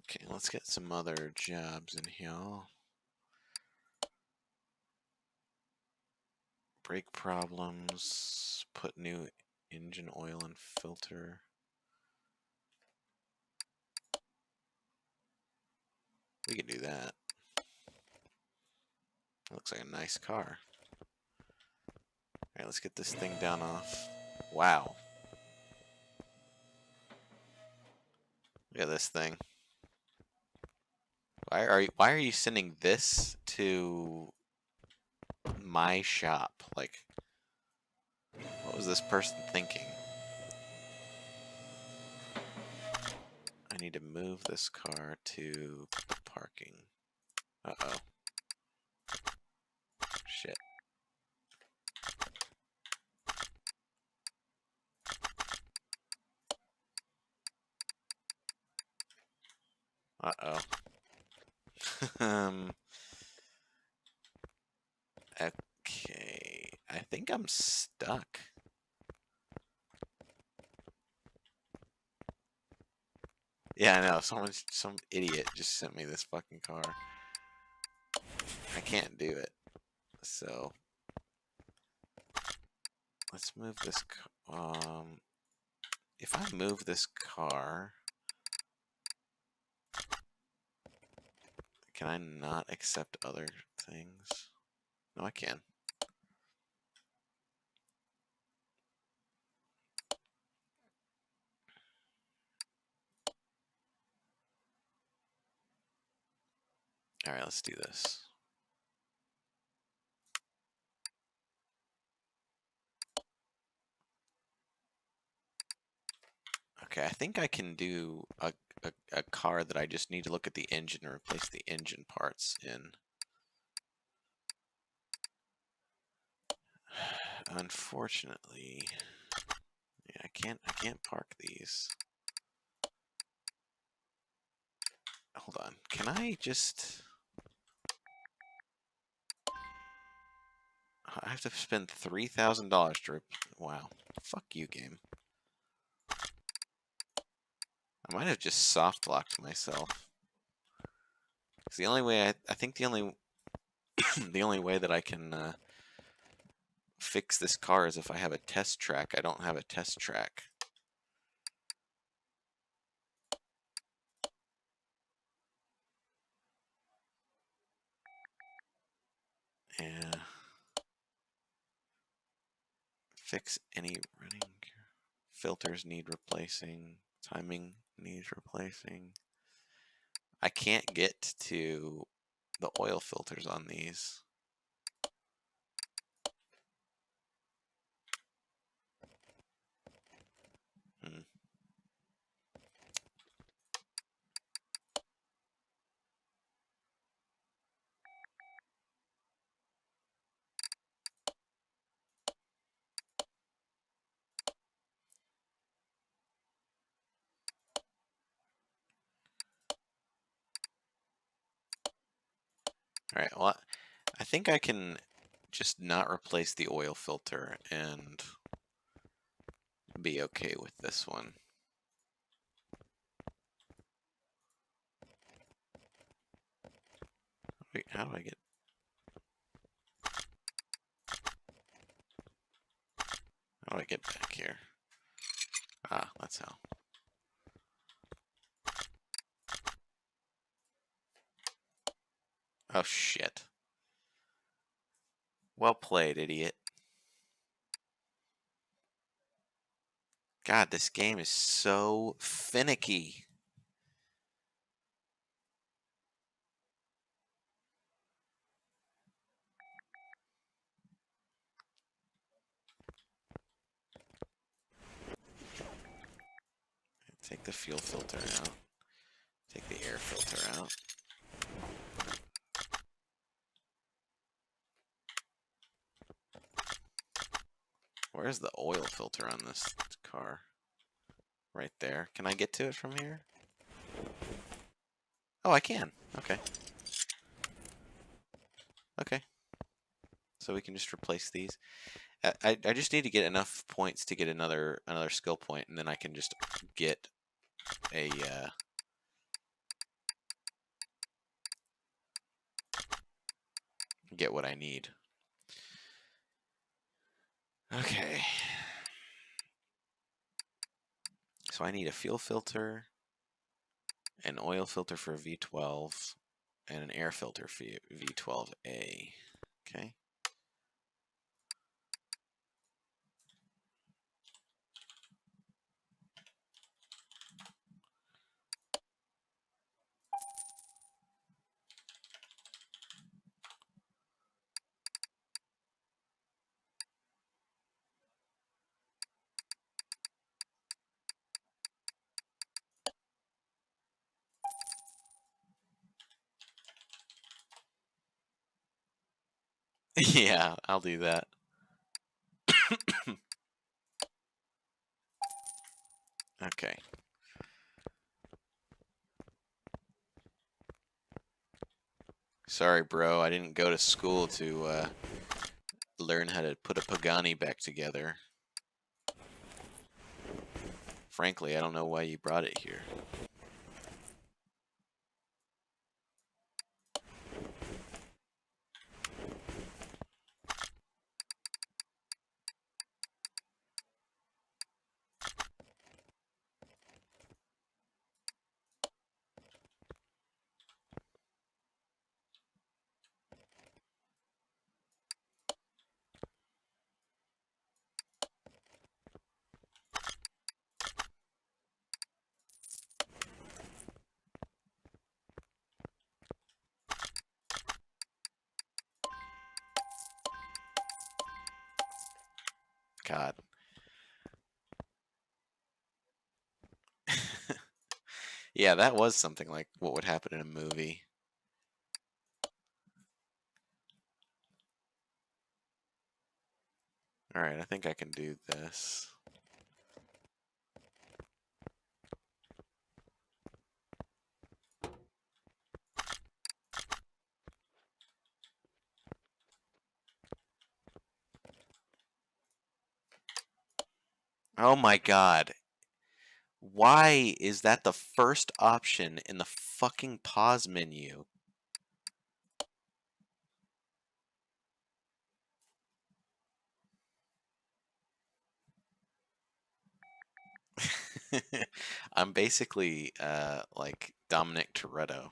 Okay, let's get some other jobs in here. Brake problems, put new engine oil and filter. We can do that. Looks like a nice car. Alright, let's get this thing down off. Wow. Look at this thing. Why are you sending this to my shop? Like, what was this person thinking? I need to move this car to parking. Uh-oh. Shit. Uh-oh. Okay. I think I'm stuck. Yeah, I know. Some idiot just sent me this fucking car. I can't do it. So let's move this. If I move this car, can I not accept other things? No, I can. All right, let's do this. Okay, I think I can do a car that I just need to look at the engine and replace the engine parts in. Unfortunately, yeah, I can't park these. Hold on. Can I just... I have to spend $3,000 to... Wow. Fuck you, game. I might have just soft locked myself. It's the only way I think the only the only way that I can fix this car is if I have a test track. I don't have a test track. Yeah. Fix any running filters need replacing. Timing needs replacing. I can't get to the oil filters on these. Hmm. All right, well, I think I can just not replace the oil filter and be okay with this one. Wait, how do I get... How do I get back here? Ah, that's how. Oh, shit. Well played, idiot. God, this game is so finicky. Take the fuel filter out. Take the air filter out. Where's the oil filter on this car? Right there. Can I get to it from here? Oh, I can. Okay. Okay. So we can just replace these. I just need to get enough points to get another skill point, and then I can just get a get what I need. Okay. So I need a fuel filter, an oil filter for V12, and an air filter for V12A. Okay. Yeah, I'll do that. Okay. Sorry, bro. I didn't go to school to learn how to put a Pagani back together. Frankly, I don't know why you brought it here. God. Yeah, that was something like what would happen in a movie. Alright, I think I can do this. Oh my god. Why is that the first option in the fucking pause menu? I'm basically like Dominic Toretto.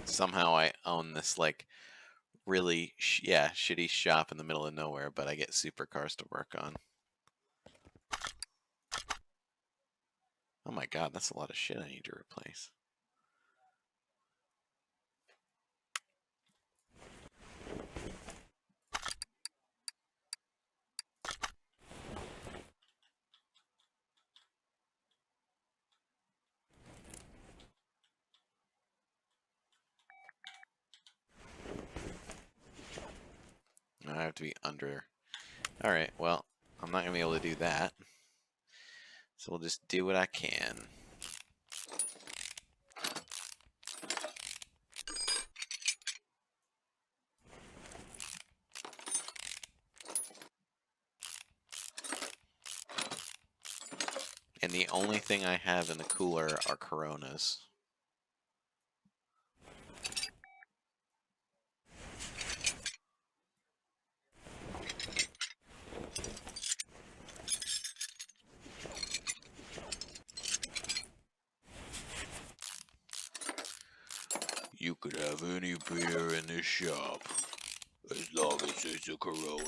Somehow I own this like really shitty shop in the middle of nowhere, but I get supercars to work on. Oh my god, that's a lot of shit I need to replace. I have to be under. Alright, well, I'm not going to be able to do that. So we'll just do what I can. And the only thing I have in the cooler are Coronas. You could have any beer in this shop, as long as it's a Corona.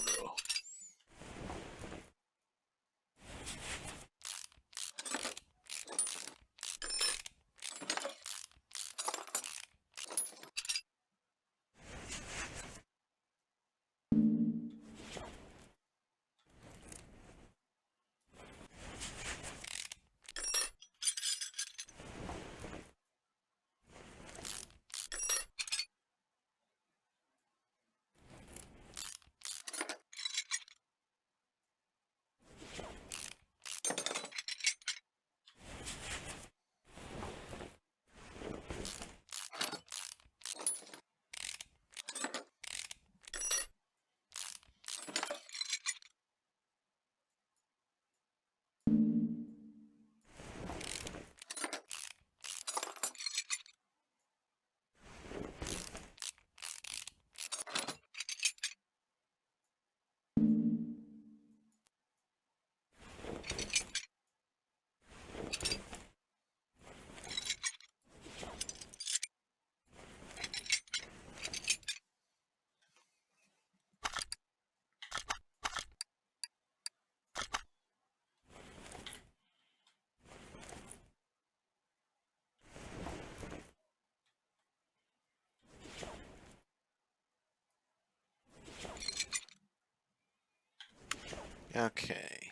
Okay.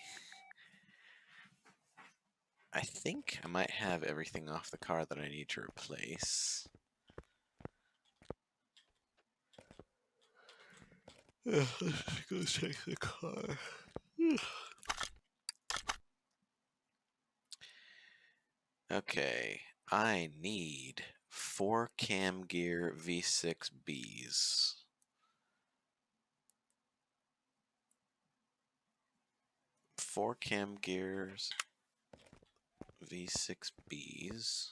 I think I might have everything off the car that I need to replace. Let's go check the car. Okay, I need 4 cam gear V6Bs. 4 cam gears V6Bs.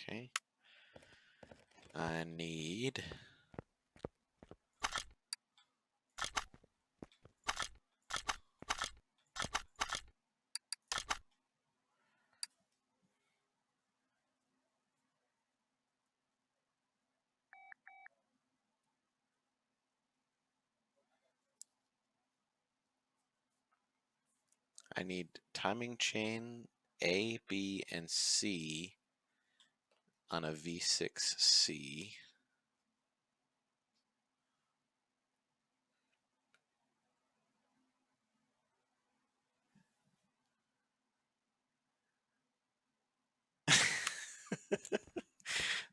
Okay. I need timing chain A, B, and C on a V6C.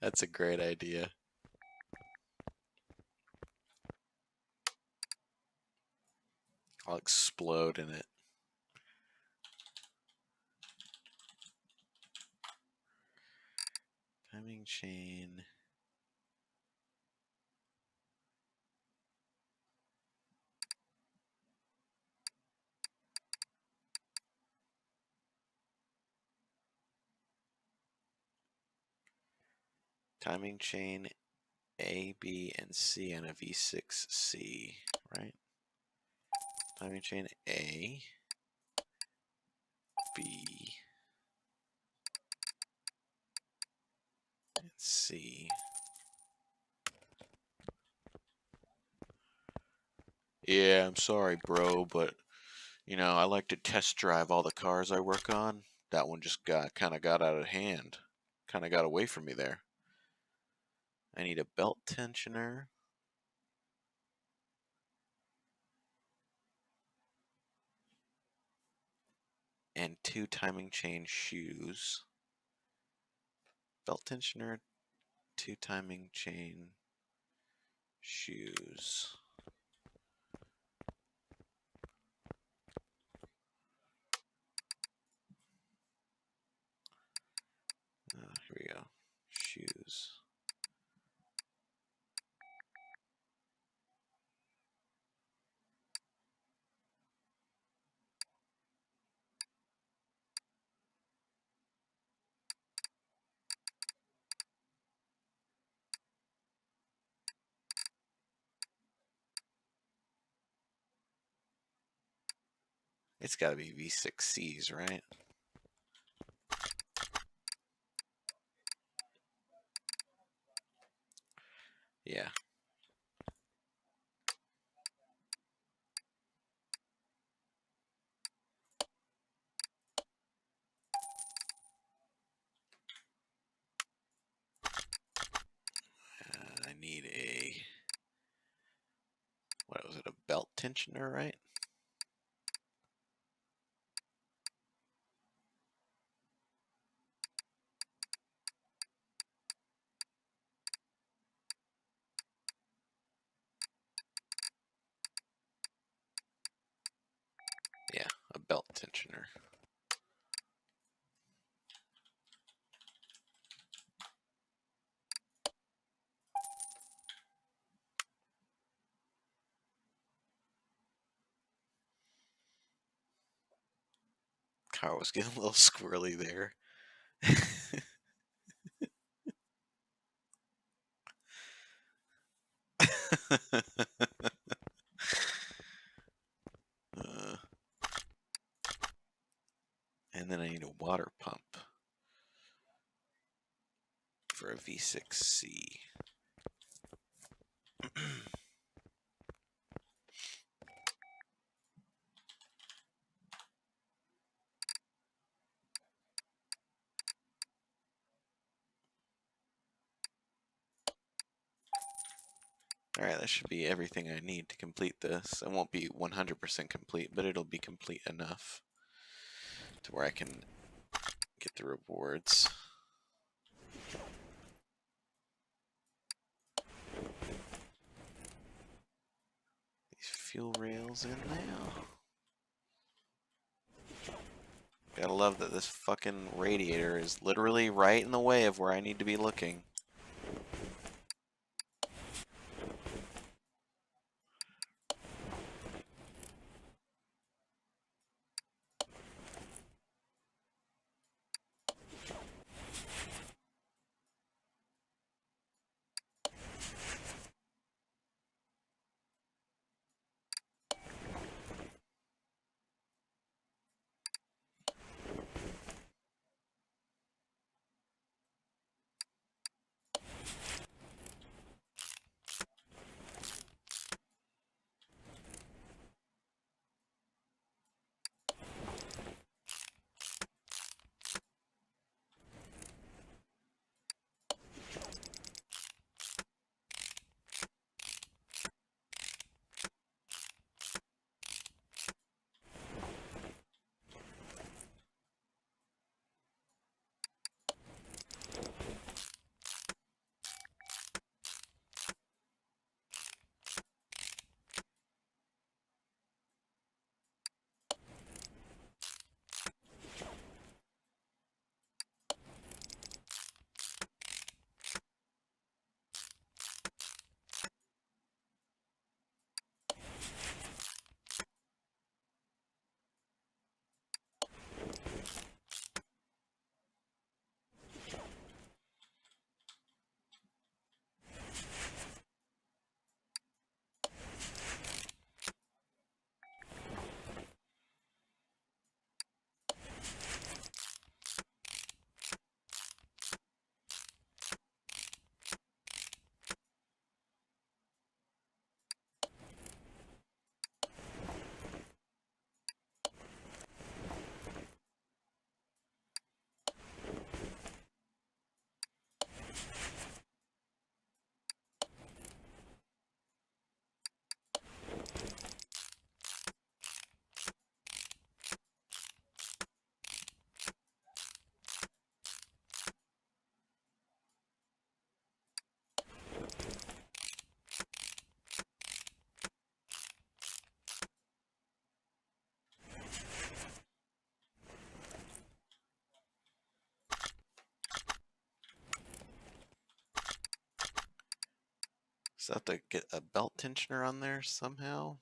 That's a great idea. I'll explode in it. Timing chain. Timing chain A, B, and C on a V6C, right? Timing chain A, B, and C. Yeah, I'm sorry, bro, but you know, I like to test drive all the cars I work on. That one just kind of got out of hand. kind of got away from me there. I need a belt tensioner. And 2 timing chain shoes. Belt tensioner, 2 timing chain shoes. Here we go. Shoes. It's got to be V6Cs, right? Yeah. I need a, what was it, a belt tensioner, right? Yeah, a belt tensioner. Car was getting a little squirrely there. And then I need a water pump for a V6C. Alright, that should be everything I need to complete this. It won't be 100% complete, but it'll be complete enough to where I can get the rewards. These fuel rails in now. Gotta love that this fucking radiator is literally right in the way of where I need to be looking. So I have to get a belt tensioner on there somehow.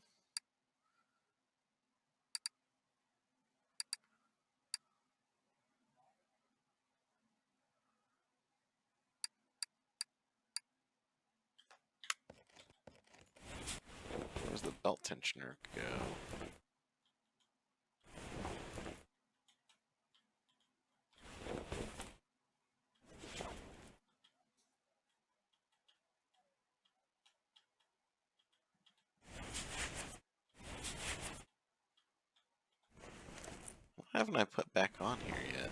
Where's the belt tensioner go? What haven't I put back on here yet?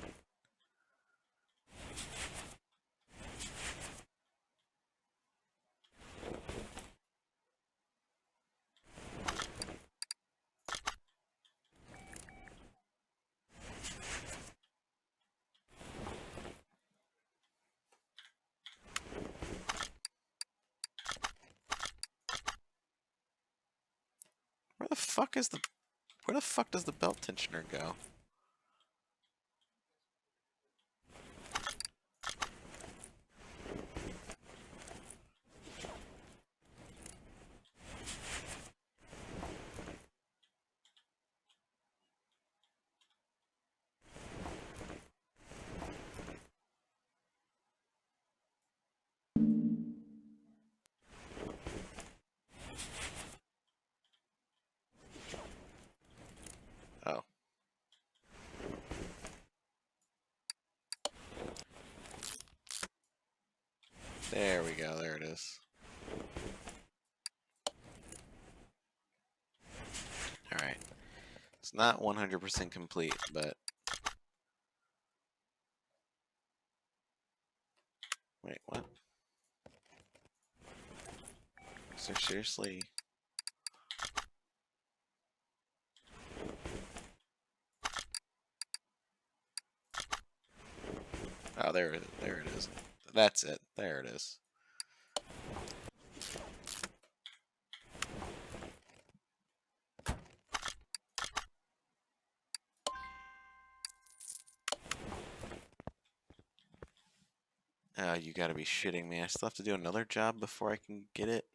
Where the fuck does the belt tensioner go? Oh. There we go, there it is. Alright. It's not 100% complete, but... Wait, what? Is there seriously... Oh, there it is. That's it. There it is. Oh, you gotta be shitting me. I still have to do another job before I can get it?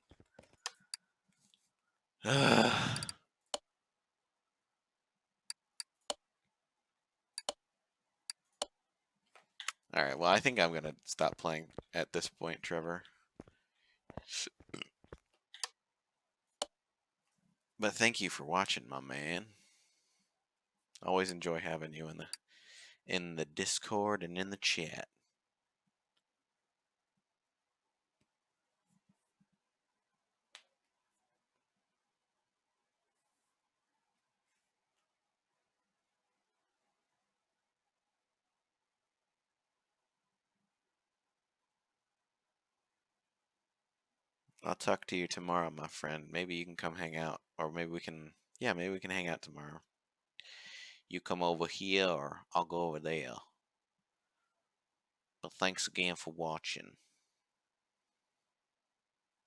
Alright, well, I think I'm gonna stop playing at this point, Trevor. But thank you for watching, my man. Always enjoy having you in the Discord and in the chat. I'll talk to you tomorrow, my friend. Maybe you can come hang out, or maybe we can, yeah, maybe we can hang out tomorrow. You come over here, or I'll go over there. But thanks again for watching.